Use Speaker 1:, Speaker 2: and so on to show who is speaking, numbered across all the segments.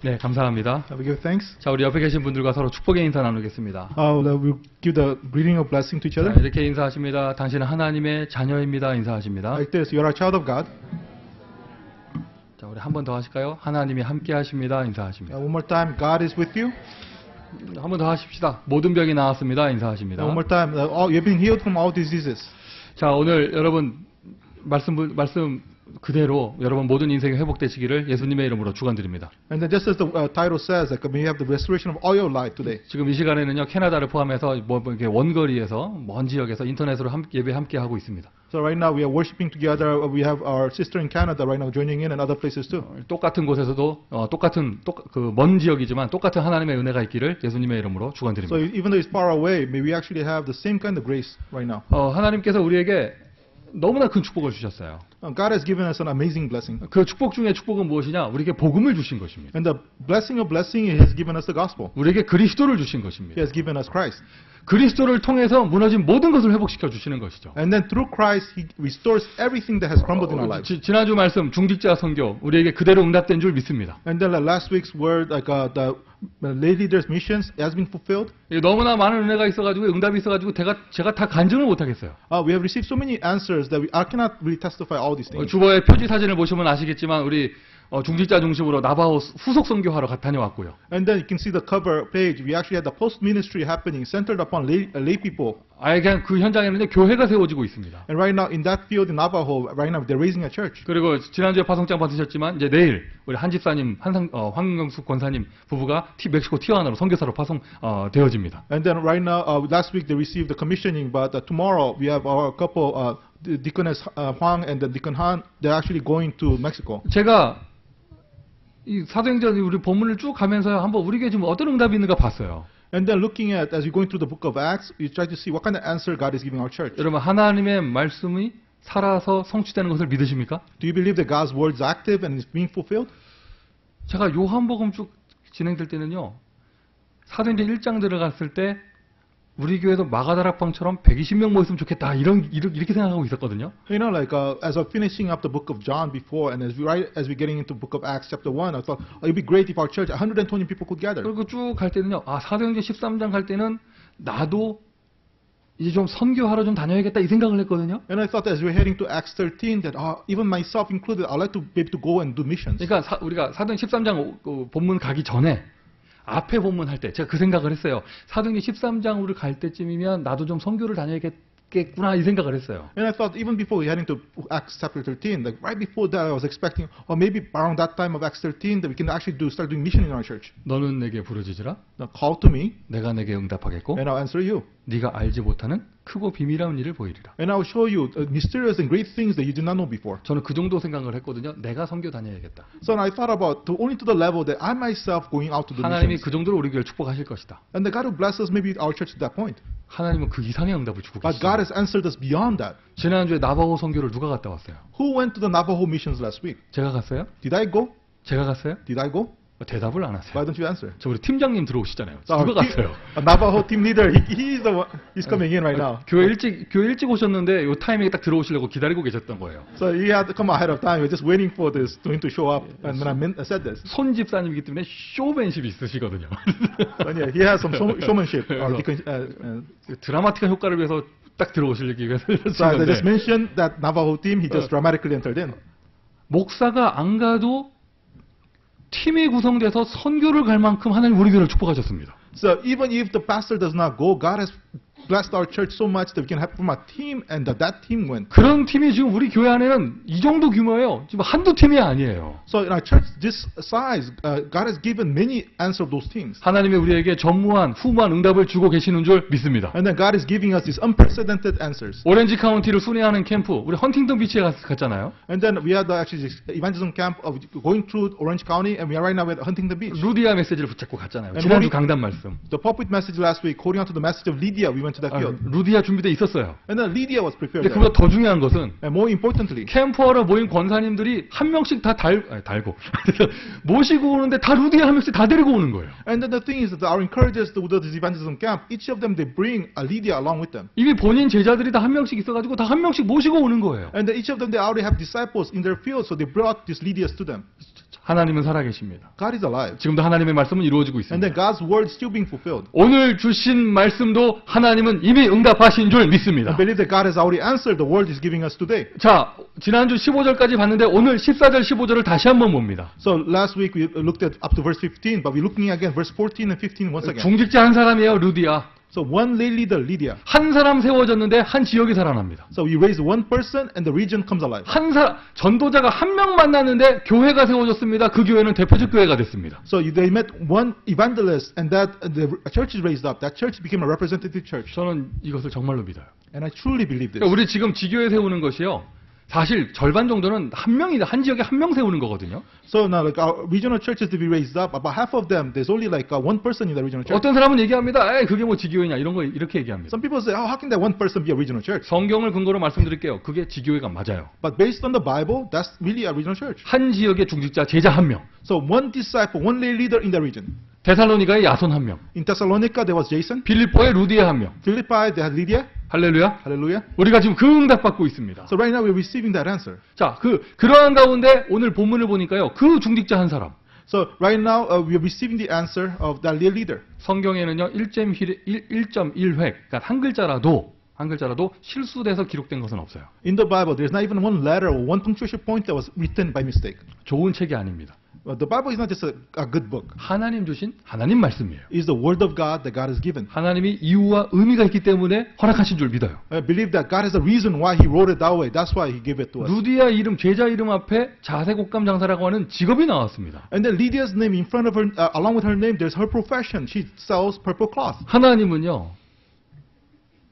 Speaker 1: 네, 감사합니다.
Speaker 2: We give thanks.
Speaker 1: 자, 우리 옆에 계신 분들과 서로 축복의 인사 나누겠습니다.
Speaker 2: We'll give the greeting of blessing to each
Speaker 1: 자,
Speaker 2: other.
Speaker 1: 이렇게 인사하십니다. 당신은 하나님의 자녀입니다. 인사하십니다.
Speaker 2: Like this, you are a child of God.
Speaker 1: 자, 우리 한 번 더 하실까요? 하나님이 함께 하십니다. 인사하십니다.
Speaker 2: One more time, God is with you.
Speaker 1: 한 번 더 하십시다. 모든 병이 나았습니다. 인사하십니다.
Speaker 2: One more time, you have been healed from all diseases.
Speaker 1: 자, 오늘 여러분 말씀 그대로 여러분 모든 인생이 회복되시기를 예수님의 이름으로 축원드립니다.
Speaker 2: And then just as the title says, that may have the restoration of all your life today.
Speaker 1: 지금 이 시간에는요, 캐나다를 포함해서 이렇게 원거리에서 먼 지역에서 인터넷으로 예배 함께 하고 있습니다.
Speaker 2: So right now we are worshiping together. We have our sister in Canada right now joining in and other places too.
Speaker 1: 똑같은 곳에서도 먼 지역이지만 똑같은 하나님의 은혜가 있기를 예수님의 이름으로
Speaker 2: So
Speaker 1: 축원드립니다.
Speaker 2: even though it's far away, may we actually have the same kind of grace right now.
Speaker 1: 하나님께서 우리에게 너무나 큰 축복을 주셨어요.
Speaker 2: God has given us an amazing blessing.
Speaker 1: 그 축복 중에 축복은 무엇이냐? 우리에게 복음을 주신 것입니다.
Speaker 2: And the blessing of blessing, He has given us the gospel.
Speaker 1: 우리에게 그리스도를 주신
Speaker 2: He
Speaker 1: 것입니다.
Speaker 2: has given us Christ.
Speaker 1: 그리스도를 통해서 무너진 모든 것을 회복시켜 주시는 것이죠.
Speaker 2: And then through Christ, He restores everything that has crumbled in our lives.
Speaker 1: 지난주 말씀 중직자 선교 우리에게 그대로 응답된 줄 믿습니다.
Speaker 2: And then last week's word, like the lay leaders' missions, has been fulfilled.
Speaker 1: 너무나 많은 은혜가 있어가지고 응답이 있어가지고 제가 다 간증을 못 하겠어요.
Speaker 2: We have received so many answers that I cannot really testify all these things.
Speaker 1: 주보의 표지 사진을 보시면 아시겠지만 우리 중직자 중심으로 나바호 후속 선교하러 다녀왔고요.
Speaker 2: And then you can see the cover page. We actually had the post ministry happening, centered upon lay people.
Speaker 1: 아예 그냥 그 현장에는 교회가 세워지고 있습니다.
Speaker 2: And right now in that field in Navajo, right now they're raising a church.
Speaker 1: 그리고 지난주에 파송장 받으셨지만 이제 내일 우리 한 집사님 황경숙 권사님 부부가 멕시코 티juana로 선교사로 되어집니다.
Speaker 2: And then right now, last week they received the commissioning, but tomorrow we have our couple, Deaconess Huang and the Deacon Han. They're actually going to Mexico.
Speaker 1: 제가 이 사도행전 우리 본문을 쭉 가면서 한번 우리에게 지금 어떤 응답이 있는가 봤어요.
Speaker 2: And then looking at, as you're going through the book of Acts, you try to see what kind of answer God is giving our church.
Speaker 1: 여러분 하나님의 말씀이 살아서 성취되는 것을 믿으십니까?
Speaker 2: Do you believe that God's word is active and is being fulfilled?
Speaker 1: 제가 요한복음 쭉 진행될 때는요. 사도행전 1장 들어갔을 때 우리 교회도 마가다락방처럼 120명 모였으면 좋겠다 이렇게 생각하고 있었거든요.
Speaker 2: You know, like as I'm finishing up the book of John before, and as we're getting into the book of Acts chapter 1, I thought it'd be great if our church 120 people could gather.
Speaker 1: 그리고 쭉 갈 때는요. 사도행전 13장 갈 때는 나도 이제 좀 선교하러 좀 다녀야겠다 이 생각을 했거든요.
Speaker 2: And I thought as we're heading to Acts 13 that even myself included, I'd like to be able to go and do missions.
Speaker 1: 그러니까 우리가 사도행전 13장 본문 가기 전에 앞에 본문 할 때 제가 그 생각을 했어요. 사도행전 13장으로 갈 때쯤이면 나도 좀 선교를 다녀야겠구나 이 생각을 했어요.
Speaker 2: And I thought even before heading to Acts chapter 13, like right before that, I was expecting, or maybe around that time of Acts 13, that we can actually start doing mission in our church.
Speaker 1: 너는 내게 부르짖으라.
Speaker 2: Now call to me,
Speaker 1: 내가 내게 응답하겠고
Speaker 2: and I'll answer you.
Speaker 1: 네가 알지 못하는 크고 비밀한 일을 보이리라.
Speaker 2: And I'll show you mysterious and great things that you did not know before.
Speaker 1: 저는 그 정도 생각을 했거든요. 내가 선교 다녀야겠다.
Speaker 2: So I thought about only to the level that I myself going out to do
Speaker 1: 하나님이
Speaker 2: missions.
Speaker 1: 그 정도로 우리 교회를 축복하실 것이다.
Speaker 2: And the God who bless us, maybe our church to that point.
Speaker 1: 하나님은 그 이상의 응답을 주고
Speaker 2: But God
Speaker 1: 계시죠.
Speaker 2: has answered us beyond that.
Speaker 1: 지난주에 나바호 선교를 누가 갔다 왔어요?
Speaker 2: Who went to the Navajo missions last week?
Speaker 1: 제가 갔어요?
Speaker 2: Did I go?
Speaker 1: 제가 갔어요?
Speaker 2: Did I go?
Speaker 1: 대답을 안 하세요.
Speaker 2: Why don't you answer?
Speaker 1: 저 우리 팀장님 들어오시잖아요.
Speaker 2: Our
Speaker 1: 누가 갔어요?
Speaker 2: Navajo team leader, he's the one, he's coming in right now.
Speaker 1: 교회 일찍 오셨는데 요 타이밍에 딱 들어오시려고 기다리고 계셨던 거예요.
Speaker 2: So he had to come ahead of time. We're just waiting for this to him to show up. And when I said this,
Speaker 1: 손 집사님이기 때문에 쇼맨십이 있으시거든요.
Speaker 2: but yeah, he has some showmanship.
Speaker 1: 드라마틱한 효과를 위해서 딱 들어오시기 위해서
Speaker 2: So I just
Speaker 1: 그러신 건데
Speaker 2: mentioned that Navajo team. He just dramatically entered in.
Speaker 1: 목사가 안 가도 팀이 구성돼서 선교를 갈 만큼 하나님 우리 교회를 축복하셨습니다.
Speaker 2: So even if the pastor does not go, God has blessed our church so much that we can have from a team, and that team went.
Speaker 1: 그런 팀이 지금 우리 교회 안에는 이 정도 규모예요. 지금 한두 팀이 아니에요.
Speaker 2: So in our church this size, God has given many answers of those teams.
Speaker 1: 하나님이 우리에게 전무한 후무한 응답을 주고 계시는 줄 믿습니다.
Speaker 2: And then God is giving us these unprecedented answers.
Speaker 1: 오렌지 카운티를 순회하는 캠프, 우리 헌팅턴 비치에 갔잖아요.
Speaker 2: And then we had actually this evangelism camp of going through Orange County, and we are right now at Huntington Beach.
Speaker 1: 루디아 메시지를 붙잡고 갔잖아요.
Speaker 2: And
Speaker 1: 지난주
Speaker 2: 우리-
Speaker 1: 강단 말씀.
Speaker 2: The pulpit message last week, holding on to the message of Lydia, we went to that field.
Speaker 1: 루디아 준비돼 있었어요.
Speaker 2: And then Lydia was prepared.
Speaker 1: 근데
Speaker 2: there.
Speaker 1: 그보다 더 중요한 것은
Speaker 2: And more importantly,
Speaker 1: 캠프하러 모인 권사님들이 한 명씩 다 달고 모시고 오는데 다 루디아 한 명씩 다 데리고 오는 거예요.
Speaker 2: and then the thing is that our encouragers to do this evangelism camp, each of them they bring a Lydia along with them.
Speaker 1: 이미 본인 제자들이 다 한 명씩 있어가지고 다 한 명씩 모시고 오는 거예요.
Speaker 2: And then each of them they already have disciples in their field, so they brought these Lydias to them.
Speaker 1: 하나님은 살아계십니다.
Speaker 2: God is alive.
Speaker 1: 지금도 하나님의 말씀은 이루어지고
Speaker 2: And
Speaker 1: 있습니다.
Speaker 2: then God's word is still being fulfilled.
Speaker 1: 오늘 주신 말씀도 하나님은 이미 응답하신 줄 믿습니다.
Speaker 2: I believe that God has already answered the word He's giving us today.
Speaker 1: 자, 지난주 15절까지 봤는데 오늘 14절, 15절을 다시 한번 봅니다.
Speaker 2: So last week we looked at up to verse 15, but we're looking again verse 14 and 15 once again.
Speaker 1: 중직자 한 사람이에요, 루디아.
Speaker 2: So one lay leader, Lydia.
Speaker 1: 한 사람 세워졌는데 한 지역이 살아납니다.
Speaker 2: So we raise one person and the region comes alive.
Speaker 1: 한 사람, 전도자가 한 명 만났는데 교회가 세워졌습니다. 그 교회는 대표적 교회가 됐습니다.
Speaker 2: So they met one evangelist and that the church is raised up. That church became a representative church.
Speaker 1: 저는 이것을 정말로 믿어요.
Speaker 2: And I truly believe this.
Speaker 1: 그러니까 우리 지금 지교회 세우는 것이요. 사실 절반 정도는 한 지역에 한 명 세우는 거거든요.
Speaker 2: So now like our regional churches to be raised up, about half of them, there's only like one person in the regional church.
Speaker 1: 어떤 사람은 얘기합니다. 에이, 그게 뭐 지교회냐 이런 거 이렇게 얘기합니다.
Speaker 2: Some people say, oh, how can that one person be a regional church?
Speaker 1: 성경을 근거로 말씀드릴게요. 그게 지교회가 맞아요.
Speaker 2: But based on the Bible, that's really a regional church.
Speaker 1: 한 지역의 중직자 제자 한 명.
Speaker 2: So one disciple, one lay leader in the region.
Speaker 1: 데살로니가의 야손 한 명.
Speaker 2: In Thessalonica, there was Jason.
Speaker 1: 빌립보의 루디아 한 명.
Speaker 2: Philippi, they had Lydia.
Speaker 1: 할렐루야.
Speaker 2: Hallelujah.
Speaker 1: 우리가 지금 그 응답 받고 있습니다.
Speaker 2: So right now we're receiving that answer.
Speaker 1: 자, 그러한 가운데 오늘 본문을 보니까요. 그 중직자 한 사람.
Speaker 2: So right now we're receiving the answer of that lay leader.
Speaker 1: 성경에는요. 1.1획, 그러니까 한 글자라도 실수돼서 기록된 것은 없어요.
Speaker 2: In the Bible, there's not even one letter or one punctuation point that was written by mistake.
Speaker 1: 좋은 책이 아닙니다.
Speaker 2: The Bible is not just a good book.
Speaker 1: 하나님 주신 하나님 말씀이에요.
Speaker 2: It's the word of God that God has given.
Speaker 1: 하나님이 이유와 의미가 있기 때문에 허락하신 줄 믿어요.
Speaker 2: I believe that God has a reason why He wrote it that way. That's why He gave it to us.
Speaker 1: 루디아 이름, 제자 이름 앞에 자색 옷감 장사라고 하는 직업이 나왔습니다.
Speaker 2: And then Lydia's name in front of her, along with her name, there's her profession. She sells purple cloth.
Speaker 1: 하나님은요.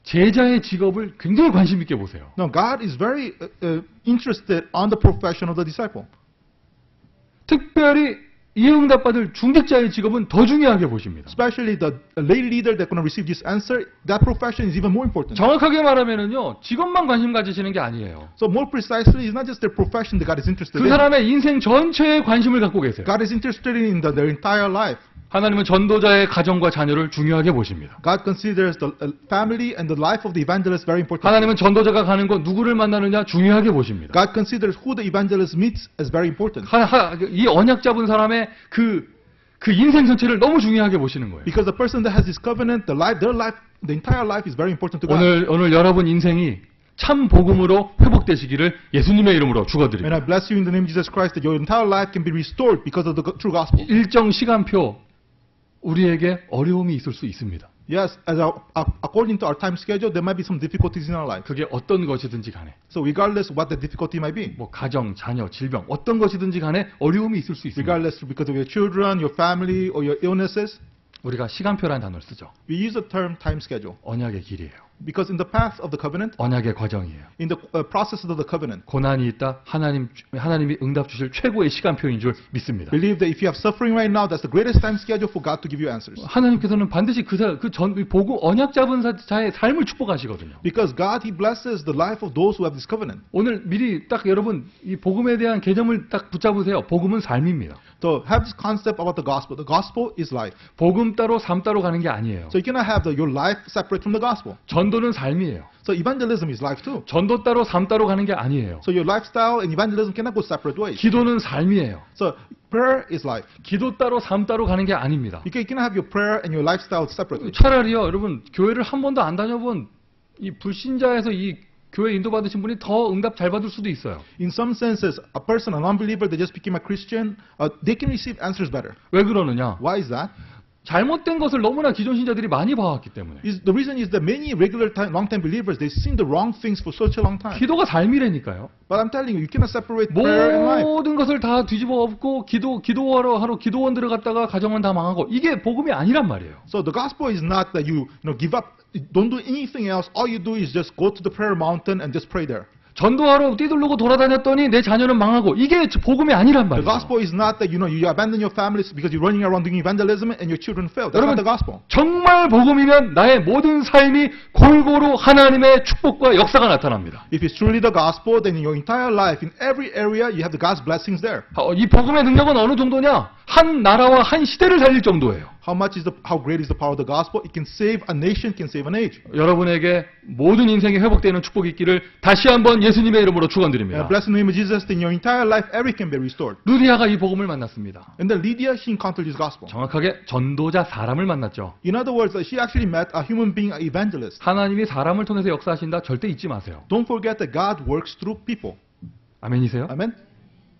Speaker 1: 제자의 직업을 굉장히 관심 있게 보세요.
Speaker 2: Now God is very interested on the profession of the disciple.
Speaker 1: 특별히 이 응답받을 중직자의 직업은 더 중요하게 보십니다.
Speaker 2: Especially the lay leader that's going to receive this answer, that profession is even more important.
Speaker 1: 정확하게 말하면은요, 직업만 관심 가지시는 게 아니에요.
Speaker 2: So more precisely, it's not just their profession that God is interested
Speaker 1: 그
Speaker 2: in.
Speaker 1: 사람의 인생 전체에 관심을 갖고 계세요.
Speaker 2: God is interested in their entire life.
Speaker 1: 하나님은 전도자의 가정과 자녀를 중요하게 보십니다.
Speaker 2: God considers the family and the life of the evangelist very important.
Speaker 1: 하나님은 전도자가 가는 곳 누구를 만나느냐 중요하게 보십니다.
Speaker 2: God considers who the evangelist meets as very important.
Speaker 1: 이 언약 잡은 사람의 그 인생 전체를 너무 중요하게 보시는 거예요.
Speaker 2: Because the person that has this covenant, their life, the entire life is very important to God.
Speaker 1: 오늘 여러분 인생이 참 복음으로 회복되시기를 예수님의 이름으로
Speaker 2: And
Speaker 1: 축원드립니다.
Speaker 2: I bless you in the name of Jesus Christ that your entire life can be restored because of the true gospel.
Speaker 1: 일정 시간표 우리에게 어려움이 있을 수 있습니다.
Speaker 2: Yes, according to our time schedule, there might be some difficulties in our life.
Speaker 1: 그게 어떤 것이든지 간에
Speaker 2: So regardless what the difficulty might be,
Speaker 1: 뭐 가정, 자녀, 질병 어떤 것이든지 간에 어려움이 있을 수 있습니다.
Speaker 2: regardless because of your children, your family, or your illnesses,
Speaker 1: 우리가 시간표라는 단어를 쓰죠.
Speaker 2: we use the term time schedule.
Speaker 1: 언약의 길이에요.
Speaker 2: Because in the path of the covenant,
Speaker 1: 언약의 과정이에요.
Speaker 2: in the process of the covenant,
Speaker 1: 고난이 있다. 하나님이 응답 주실 최고의 시간표인 줄 믿습니다.
Speaker 2: believe that if you have suffering right now, that's the greatest time schedule for God to give you answers.
Speaker 1: 하나님께서는 반드시 보고 언약 잡은 자의 삶을 축복하시거든요.
Speaker 2: Because God, He blesses the life of those who have this covenant.
Speaker 1: 오늘 미리 딱 여러분 이 복음에 대한 개념을 딱 붙잡으세요. 복음은 삶입니다.
Speaker 2: So have this concept about the gospel. The gospel is life.
Speaker 1: 복음 따로 삶 따로 가는 게 아니에요.
Speaker 2: So you cannot have your life separate from the gospel.
Speaker 1: 전도는 삶이에요.
Speaker 2: So evangelism is life too.
Speaker 1: 전도 따로 삶 따로 가는 게 아니에요.
Speaker 2: So your lifestyle and evangelism cannot go separate ways.
Speaker 1: 기도는 삶이에요.
Speaker 2: So prayer is life.
Speaker 1: 기도 따로 삶 따로 가는 게 아닙니다.
Speaker 2: You cannot have your prayer and your lifestyle separately.
Speaker 1: 차라리요, 여러분 교회를 한 번도 안 다녀본 이 불신자에서 이 교회 인도받으신 분이 더 응답 잘 받을 수도 있어요.
Speaker 2: In some senses, a person, an unbeliever that just became a Christian, they can receive answers better.
Speaker 1: 왜 그러느냐?
Speaker 2: Why is that?
Speaker 1: 잘못된 것을 너무나 기존 신자들이 많이 봐왔기 때문에.
Speaker 2: The reason is that many regular time, long-time believers, they've seen the wrong things for such a long time.
Speaker 1: 기도가 삶이라니까요.
Speaker 2: But I'm telling you, you cannot separate prayer and life.
Speaker 1: 모든 것을 다 뒤집어 엎고 기도하러 기도원 들어갔다가 가정은 다 망하고 이게 복음이 아니란 말이에요.
Speaker 2: So the gospel is not that you give up, don't do anything else. All you do is just go to the prayer mountain and just pray there.
Speaker 1: 전도하러 뛰들르고 돌아다녔더니 내 자녀는 망하고 이게 복음이 아니란
Speaker 2: The
Speaker 1: 말이에요.
Speaker 2: gospel is not that you abandon your families because you're running around doing evangelism and your children fail. That's not the gospel.
Speaker 1: 정말 복음이면 나의 모든 삶이 골고루 하나님의 축복과 역사가 나타납니다.
Speaker 2: If it's truly the gospel, then in your entire life, in every area, you have the God's blessings there.
Speaker 1: 이 복음의 능력은 어느 정도냐? 한 나라와 한 시대를 살릴 정도예요.
Speaker 2: how great is the power of the gospel? It can save a nation, can save an age.
Speaker 1: 여러분에게 모든 인생이 회복되는 축복이 있기를 다시 한번 예수님의 이름으로
Speaker 2: And
Speaker 1: 축원드립니다.
Speaker 2: blessed in the name of Jesus, in your entire life, every can be restored.
Speaker 1: 루디아가 이 복음을 만났습니다.
Speaker 2: And then Lydia, she encountered this gospel.
Speaker 1: 정확하게 전도자 사람을 만났죠.
Speaker 2: In other words, she actually met a human being, an evangelist.
Speaker 1: 하나님이 사람을 통해서 역사하신다 절대 잊지 마세요.
Speaker 2: Don't forget that God works through people.
Speaker 1: 아멘이세요?
Speaker 2: Amen?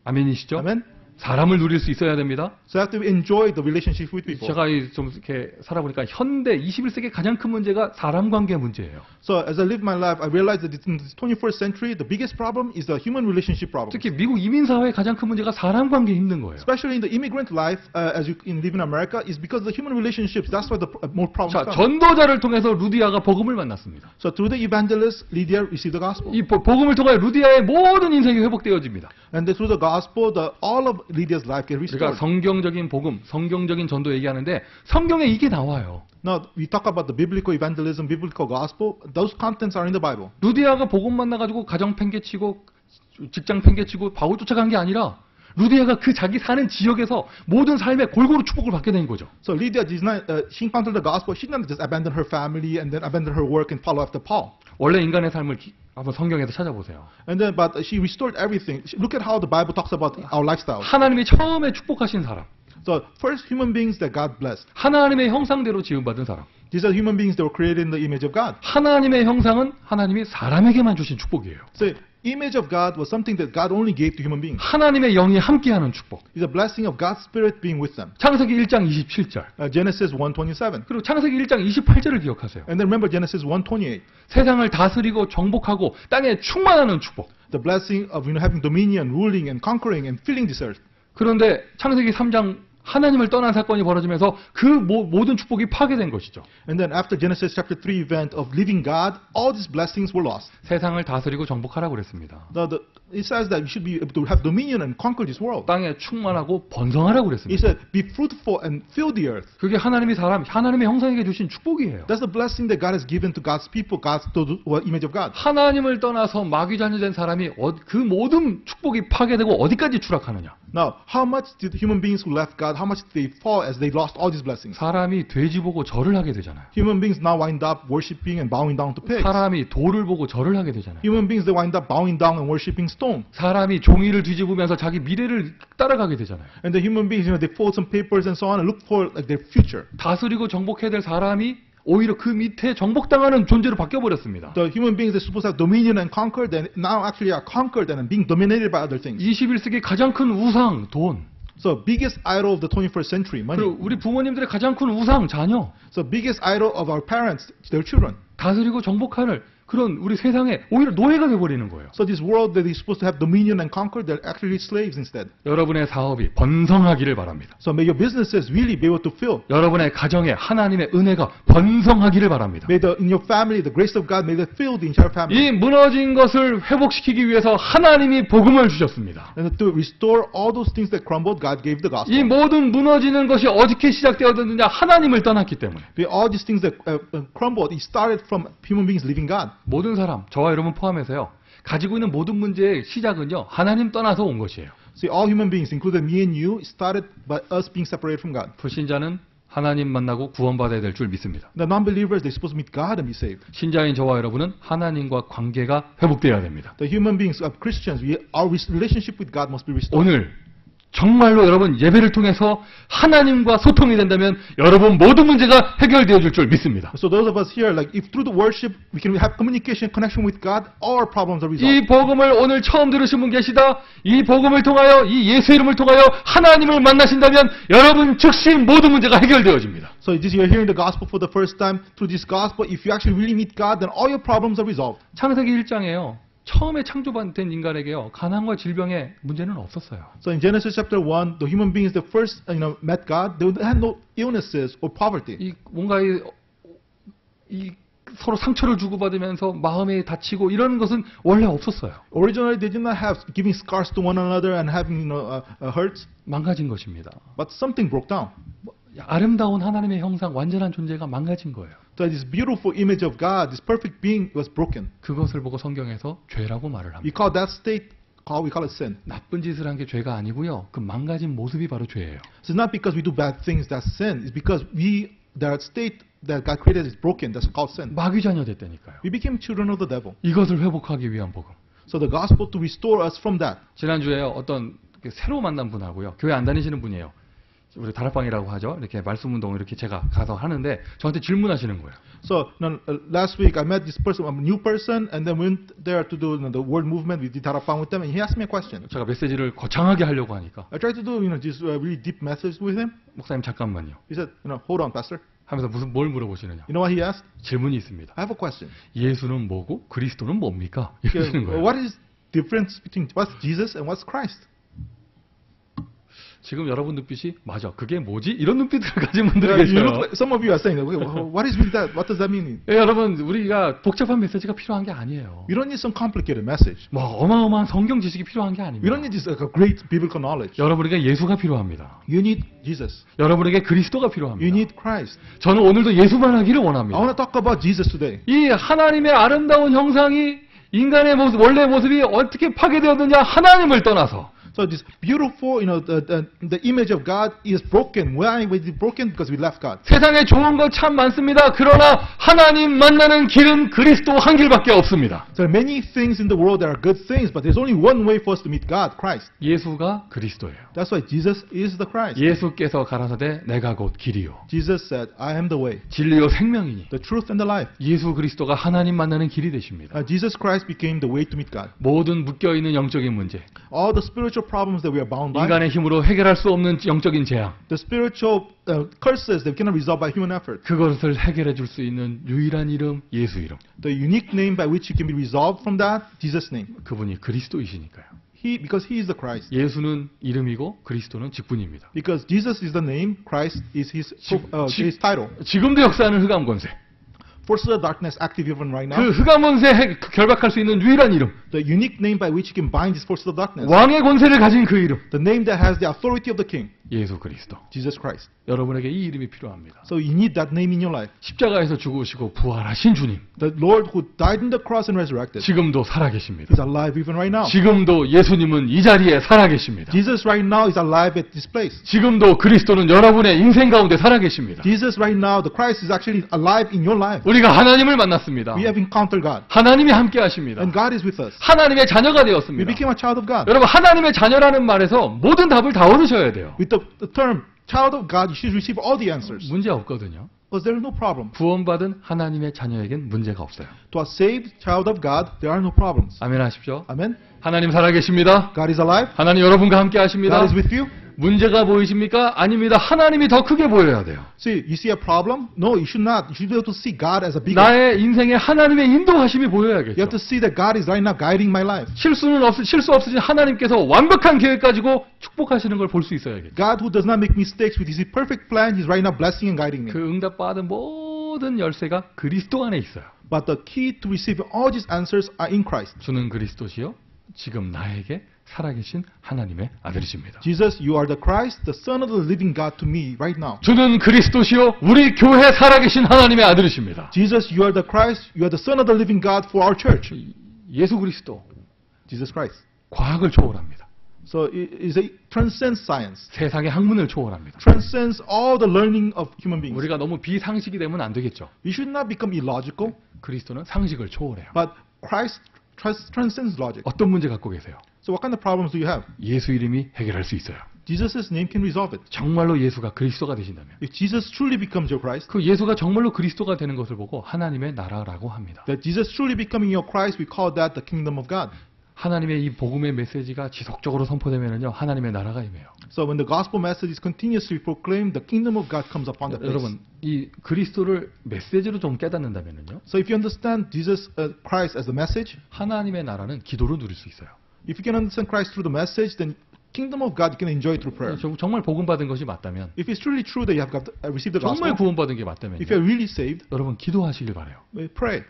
Speaker 1: 아멘이시죠?
Speaker 2: Amen?
Speaker 1: 사람을 누릴 수 있어야 됩니다.
Speaker 2: So you have to enjoy the relationship with people.
Speaker 1: 제가 좀 이렇게 살아보니까 현대 21세기 가장 큰 문제가 사람 관계 문제예요.
Speaker 2: So as I live my life, I realize that in the 21st century, the biggest problem is the human relationship problem.
Speaker 1: 특히 미국 이민 사회의 가장 큰 문제가 사람 관계 힘든 거예요.
Speaker 2: Especially in the immigrant life, as you live in America, is because the human relationships. That's why the more problems
Speaker 1: 자,
Speaker 2: come.
Speaker 1: 전도자를 통해서 루디아가 복음을 만났습니다.
Speaker 2: So through the evangelist, Lydia received the gospel.
Speaker 1: 이 복음을 통해 루디아의 모든 인생이 회복되어집니다.
Speaker 2: And then through the gospel, all of Lydia's life get restored.
Speaker 1: 그러니까 성경적인 복음, 성경적인 전도 얘기하는데 성경에 이게 나와요.
Speaker 2: Now, we talk about the biblical evangelism, biblical gospel. Those contents are in the Bible.
Speaker 1: 루디아가 복음 만나가지고 가정 팽개치고 직장 팽개치고 바울 쫓아간 게 아니라 루디아가 그 자기 사는 지역에서 모든 삶에 골고루 축복을 받게 된 거죠.
Speaker 2: So Lydia did not, she encountered the gospel. She did not just abandon her family and then abandon her work and follow after Paul.
Speaker 1: 원래 인간의 삶을 한번 성경에서 찾아보세요.
Speaker 2: And then, but she restored everything. Look at how the Bible talks about our lifestyle.
Speaker 1: 하나님이 처음에 축복하신 사람,
Speaker 2: So first human beings that God blessed.
Speaker 1: 하나님의 형상대로 지음받은 사람.
Speaker 2: These are human beings that were created in the image of God.
Speaker 1: 하나님의 형상은 하나님이 사람에게만 주신 축복이에요.
Speaker 2: So image of God was something that God only gave to human beings.
Speaker 1: 하나님의 영이 함께하는 축복.
Speaker 2: It's a blessing of God's Spirit being with them.
Speaker 1: 창세기 1장 27절.
Speaker 2: Genesis 1:27.
Speaker 1: 그리고 창세기 1장 28절을 기억하세요.
Speaker 2: And then remember Genesis 1:28.
Speaker 1: 세상을 다스리고 정복하고 땅에 충만하는 축복.
Speaker 2: The blessing of having dominion, ruling and conquering and filling this earth.
Speaker 1: 그런데 창세기 3장 하나님을 떠난 사건이 벌어지면서 그 모든 축복이 파괴된 것이죠.
Speaker 2: And then after Genesis chapter 3 event of leaving God, all these blessings were lost.
Speaker 1: 세상을 다스리고 정복하라고 그랬습니다.
Speaker 2: It says that we should be able to have dominion and conquer this world.
Speaker 1: 땅에 충만하고 번성하라고
Speaker 2: It
Speaker 1: 그랬습니다.
Speaker 2: said, be fruitful and fill the earth.
Speaker 1: 그게 하나님의 형상에게 주신 축복이에요.
Speaker 2: That's the blessing that God has given to God's people, God's image of God.
Speaker 1: 하나님을 떠나서 마귀 자녀 된 사람이 그 모든 축복이 파괴되고 어디까지 추락하느냐?
Speaker 2: Now, how much did human beings who left God, how much did they fall as they lost all these blessings?
Speaker 1: 사람이 돼지 보고 절을 하게 되잖아요.
Speaker 2: Human beings now wind up worshiping and bowing down to pigs.
Speaker 1: 사람이 돌을 보고 절을 하게 되잖아요.
Speaker 2: Human beings, they wind up bowing down and worshiping stone.
Speaker 1: 사람이 종이를 뒤집으면서 자기 미래를 따라가게 되잖아요.
Speaker 2: And the human beings, they fold some papers and so on and look for like their future.
Speaker 1: 다스리고 정복해야 될 사람이 오히려 그 밑에 정복당하는 존재로 바뀌어버렸습니다.
Speaker 2: The human beings that supposed to have dominion and conquer, then now actually are conquered and being dominated by other things.
Speaker 1: 21세기 가장 큰 우상, 돈.
Speaker 2: So biggest idol of the 21st century, money.
Speaker 1: 그리고 우리 부모님들의 가장 큰 우상, 자녀.
Speaker 2: So biggest idol of our parents, their children.
Speaker 1: 다스리고 정복하는 그런 우리 세상에 오히려 노예가 돼버리는 거예요.
Speaker 2: So this world that is supposed to have dominion and conquer, they're actually slaves instead.
Speaker 1: 여러분의 사업이 번성하기를 바랍니다.
Speaker 2: So may your businesses really be able to fill.
Speaker 1: 여러분의 가정에 하나님의 은혜가 번성하기를 바랍니다.
Speaker 2: May in your family, the grace of God, may that fill the entire family.
Speaker 1: 이 무너진 것을 회복시키기 위해서 하나님이 복음을 주셨습니다.
Speaker 2: And to restore all those things that crumbled, God gave the gospel.
Speaker 1: 이 모든 무너지는 것이 어떻게 시작되었느냐? 하나님을 떠났기 때문에.
Speaker 2: All these things that crumbled, it started from human beings leaving God.
Speaker 1: 모든 사람, 저와 여러분 포함해서요. 가지고 있는 모든 문제의 시작은요. 하나님 떠나서 온 것이에요.
Speaker 2: See, all human beings, including me and you, started by us being separated from God.
Speaker 1: 불신자는 하나님 만나고 구원받아야 될 줄 믿습니다.
Speaker 2: The non-believers, they're supposed to meet God and be saved.
Speaker 1: 신자인 저와 여러분은 하나님과 관계가 회복되어야 됩니다.
Speaker 2: The human beings of Christians, our relationship with God must be restored.
Speaker 1: 오늘 정말로 여러분 예배를 통해서 하나님과 소통이 된다면 여러분 모든 문제가 해결되어질 줄 믿습니다.
Speaker 2: So those of us here, like if through the worship we can have communication, connection with God, all our problems are resolved.
Speaker 1: 이 복음을 오늘 처음 들으신 분 계시다. 이 복음을 통하여 이 예수 이름을 통하여 하나님을 만나신다면 여러분 즉시 모든 문제가 해결되어집니다.
Speaker 2: So you're hearing the gospel for the first time. Through this gospel, if you actually really meet God, then all your problems are resolved.
Speaker 1: 창세기 1장에요. 처음에 창조된 인간에게요. 가난과 질병의 문제는 없었어요.
Speaker 2: So in Genesis chapter 1, the human beings that first met God, they had no illnesses or poverty.
Speaker 1: 이 뭔가 이 서로 상처를 주고받으면서 마음이 다치고 이런 것은 원래 없었어요.
Speaker 2: Originally, they did not have giving scars to one another and having hurts.
Speaker 1: 망가진 것입니다.
Speaker 2: But something broke down.
Speaker 1: 아름다운 하나님의 형상, 완전한 존재가 망가진 거예요.
Speaker 2: So this beautiful image of God, this perfect being was broken.
Speaker 1: 그것을 보고 성경에서 죄라고 말을
Speaker 2: We
Speaker 1: 합니다.
Speaker 2: call that state how we call it sin.
Speaker 1: 나쁜 짓을 한 게 죄가 아니고요. 그 망가진 모습이 바로 죄예요.
Speaker 2: So it's not because we do bad things that's sin. It's because the state that God created is broken. That's called sin.
Speaker 1: 마귀 자녀 됐다니까요.
Speaker 2: We became children of the devil.
Speaker 1: 이것을 회복하기 위한 복음.
Speaker 2: So the gospel to restore us from that.
Speaker 1: 지난주에 어떤 새로 만난 분하고요. 교회 안 다니시는 분이에요. 우리 다락방이라고 하죠. 이렇게 말씀 운동 이렇게 제가 가서 하는데 저한테 질문하시는 거예요.
Speaker 2: So last week I met this person, a new person, and then went there to do the world movement. We did Tarapang with them, and he asked me a question.
Speaker 1: 제가 메시지를 거창하게 하려고 하니까
Speaker 2: I tried to do this really deep message with him.
Speaker 1: 목사님 잠깐만요.
Speaker 2: He said, hold on, pastor.
Speaker 1: 하면서 뭘 물어보시느냐.
Speaker 2: You know what he asked?
Speaker 1: 질문이 있습니다.
Speaker 2: I have a question.
Speaker 1: 예수는 뭐고 그리스도는 뭡니까?
Speaker 2: Okay,
Speaker 1: 이러시는 거예요.
Speaker 2: what is difference between what's Jesus and what's Christ?
Speaker 1: 지금 여러분 눈빛이 맞아. 그게 뭐지? 이런 눈빛을 가진 분들이
Speaker 2: You
Speaker 1: 계셔요.
Speaker 2: look like, some of you are saying, what is with that? What does that mean?
Speaker 1: 예, 여러분 우리가 복잡한 메시지가 필요한 게 아니에요.
Speaker 2: We don't need some complicated message.
Speaker 1: 뭐 어마어마한 성경 지식이 필요한 게
Speaker 2: We
Speaker 1: 아닙니다.
Speaker 2: don't need this like, a great biblical knowledge.
Speaker 1: 여러분에게 예수가 필요합니다.
Speaker 2: You need Jesus.
Speaker 1: 여러분에게 그리스도가
Speaker 2: You
Speaker 1: 필요합니다.
Speaker 2: need Christ.
Speaker 1: 저는 오늘도 예수만 하기를
Speaker 2: I
Speaker 1: 원합니다.
Speaker 2: want to talk about Jesus today.
Speaker 1: 이 하나님의 아름다운 형상이 인간의 모습, 원래 모습이 어떻게 파괴되었느냐 하나님을 떠나서
Speaker 2: So this beautiful, the image of God is broken. Why was it broken? Because we left God.
Speaker 1: 세상에 좋은 거 참 많습니다. 그러나 하나님 만나는 길은 그리스도 한 길밖에 없습니다.
Speaker 2: There are many things in the world that are good things, but there's only one way for us to meet God, Christ.
Speaker 1: 예수가 그리스도예요.
Speaker 2: That's why Jesus is the Christ.
Speaker 1: 예수께서 가라사대 내가 곧 길이요
Speaker 2: Jesus said, I am the way,
Speaker 1: 진리요 생명이니
Speaker 2: the truth, and the life.
Speaker 1: 예수 그리스도가 하나님 만나는 길이 되십니다.
Speaker 2: Jesus Christ became the way to meet God.
Speaker 1: 모든 묶여있는 영적인 문제,
Speaker 2: All the spiritual problems that we are bound by,
Speaker 1: 인간의 힘으로 해결할 수 없는 영적인 재앙,
Speaker 2: the spiritual curses that we cannot resolve by human effort,
Speaker 1: 그것을 해결해 줄 수 있는 유일한 이름 예수 이름.
Speaker 2: the unique name by which it can be resolved from that, Jesus' name.
Speaker 1: 그분이 그리스도이시니까요.
Speaker 2: Because he is the Christ.
Speaker 1: 예수는 이름이고 그리스도는 직분입니다.
Speaker 2: Because Jesus is the name, Christ is his title.
Speaker 1: 지금도 역사하는 흑암 권세.
Speaker 2: Forces of darkness active even right now.
Speaker 1: 그 흑암 권세 결박할 수 있는 유일한 이름.
Speaker 2: The unique name by which you can bind these forces of darkness.
Speaker 1: 왕의 권세를 가진 그 이름.
Speaker 2: The name that has the authority of the king.
Speaker 1: 예수 그리스도.
Speaker 2: Jesus Christ.
Speaker 1: 여러분에게 이 이름이 필요합니다.
Speaker 2: So you need that name in your life.
Speaker 1: 십자가에서 죽으시고 부활하신 주님.
Speaker 2: The Lord who died on the cross and resurrected
Speaker 1: 지금도 살아계십니다.
Speaker 2: is alive even right now.
Speaker 1: 지금도 예수님은 이 자리에 살아계십니다.
Speaker 2: Jesus right now is alive at this place.
Speaker 1: 지금도 그리스도는 여러분의 인생 가운데 살아계십니다.
Speaker 2: Jesus right now, the Christ is actually alive in your life.
Speaker 1: 우리가 하나님을 만났습니다.
Speaker 2: We have encountered God.
Speaker 1: 하나님이 함께 하십니다.
Speaker 2: And God is with us.
Speaker 1: 하나님의 자녀가
Speaker 2: We
Speaker 1: 되었습니다.
Speaker 2: became a child of God.
Speaker 1: 여러분 하나님의 자녀라는 말에서 모든 답을 다 얻으셔야 돼요.
Speaker 2: With the term child of God, you should receive all the answers.
Speaker 1: 문제 없거든요.
Speaker 2: Because there is no problem.
Speaker 1: 구원받은 하나님의 자녀에겐 문제가 없어요.
Speaker 2: To a saved child of God, there are no problems.
Speaker 1: 아멘 하십시오.
Speaker 2: Amen.
Speaker 1: 하나님 살아계십니다.
Speaker 2: God is alive.
Speaker 1: 하나님 여러분과 함께 하십니다.
Speaker 2: God is with you.
Speaker 1: 문제가 보이십니까? 아닙니다. 하나님이 더 크게 보여야 돼요.
Speaker 2: See, you see a problem? No, you should not. You should be able to see God as a bigger.
Speaker 1: 나의 인생에 하나님의 인도하심이
Speaker 2: You have
Speaker 1: 보여야겠죠.
Speaker 2: to see that God is right now guiding my life.
Speaker 1: 실수 없으신 하나님께서 완벽한 계획 가지고 축복하시는 걸 볼 수 있어야겠죠.
Speaker 2: God who does not make mistakes with his perfect plan, he's right now blessing and guiding me.
Speaker 1: 그 응답받은 모든 열쇠가 그리스도 안에 있어요.
Speaker 2: But the key to receiving all these answers are in Christ.
Speaker 1: 주는 그리스도시요 지금 나에게 살아계신 하나님의 아들이십니다.
Speaker 2: Jesus, you are the Christ, the Son of the living God to me right now.
Speaker 1: 주는 그리스도시요 우리 교회 살아계신 하나님의 아들이십니다.
Speaker 2: Jesus, you are the Christ, you are the Son of the living God for our church.
Speaker 1: 예수 그리스도
Speaker 2: Jesus Christ.
Speaker 1: 과학을 초월합니다.
Speaker 2: So it transcends science,
Speaker 1: 세상의 학문을 초월합니다.
Speaker 2: transcends all the learning of human beings.
Speaker 1: 우리가 너무 비상식이 되면 안 되겠죠.
Speaker 2: We should not become illogical,
Speaker 1: 그리스도는 상식을 초월해요.
Speaker 2: but Christ transcends logic.
Speaker 1: 어떤 문제 갖고 계세요?
Speaker 2: So what kind of problems do you have?
Speaker 1: 예수 이름이 해결할 수 있어요.
Speaker 2: Jesus' name can resolve it.
Speaker 1: 정말로 예수가 그리스도가 되신다면
Speaker 2: If Jesus truly becomes your Christ,
Speaker 1: 그 예수가 정말로 그리스도가 되는 것을 보고 하나님의 나라라고 합니다.
Speaker 2: that Jesus truly becoming your Christ, we call that the kingdom of God.
Speaker 1: 하나님의 이 복음의 메시지가 지속적으로 선포되면요 하나님의 나라가 임해요.
Speaker 2: So when the gospel message is continuously proclaimed, the kingdom of God comes upon the place.
Speaker 1: 여러분 이 그리스도를 메시지로 좀 깨닫는다면요
Speaker 2: So if you understand Jesus Christ as the message,
Speaker 1: 하나님의 나라는 기도로 누릴 수 있어요.
Speaker 2: if you can understand Christ through the message, then kingdom of God you can enjoy through prayer.
Speaker 1: 정말 복음 받은 것이 맞다면
Speaker 2: If it's truly true that you have received the
Speaker 1: 정말
Speaker 2: gospel,
Speaker 1: 구원받은 게 맞다면
Speaker 2: if you're really saved,
Speaker 1: 여러분 기도하시길 바래요.
Speaker 2: pray.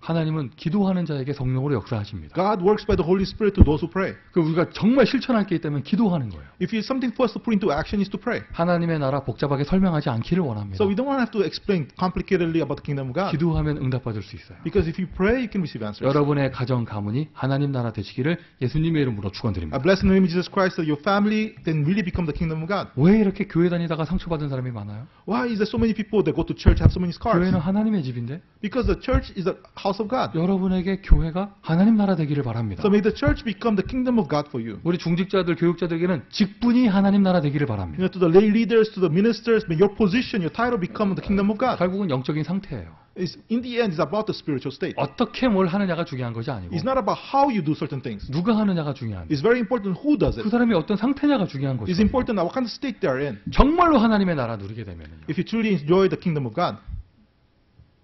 Speaker 1: 하나님은 기도하는 자에게 성령으로 역사하십니다.
Speaker 2: God works by the Holy Spirit to those who pray.
Speaker 1: 그 우리가 정말 실천할 게 있다면 기도하는 거예요.
Speaker 2: If it's something for us to put into action is to pray.
Speaker 1: 하나님의 나라 복잡하게 설명하지 않기를 원합니다.
Speaker 2: So we don't want to have to explain complicatedly about the kingdom of God.
Speaker 1: 기도하면 응답받을 수 있어요.
Speaker 2: Because if you pray, you can receive answers.
Speaker 1: 여러분의 가정 가문이 하나님 나라 되시기를 예수님의 이름으로
Speaker 2: I
Speaker 1: 축원드립니다.
Speaker 2: bless in the name of Jesus Christ that your family then really become the kingdom of God.
Speaker 1: 왜 이렇게 교회 다니다가 상처받은 사람이 많아요?
Speaker 2: Why is there so many people that go to church have so many scars?
Speaker 1: 교회는 하나님의 집인데
Speaker 2: Because the church is the house of God.
Speaker 1: 여러분에게 교회가 하나님 나라 되기를 바랍니다.
Speaker 2: So may the church become the kingdom of God for you.
Speaker 1: 우리 중직자들, 교육자들에게는 직분이 하나님 나라 되기를 바랍니다.
Speaker 2: To the lay leaders, to the ministers, may your position, your title become the kingdom of God.
Speaker 1: 결국은 영적인 상태예요.
Speaker 2: In the end, it's about the spiritual state.
Speaker 1: 어떻게 뭘 하느냐가 중요한 것이 아니고
Speaker 2: It's not about how you do certain things.
Speaker 1: 누가 하느냐가 중요합니다.
Speaker 2: It's very important who does
Speaker 1: 그
Speaker 2: it.
Speaker 1: 사람이 어떤 상태냐가 중요한
Speaker 2: It's
Speaker 1: 것이죠.
Speaker 2: important what kind of state they are in.
Speaker 1: 정말로 하나님의 나라 누리게 되면요.
Speaker 2: If you truly enjoy the kingdom of God,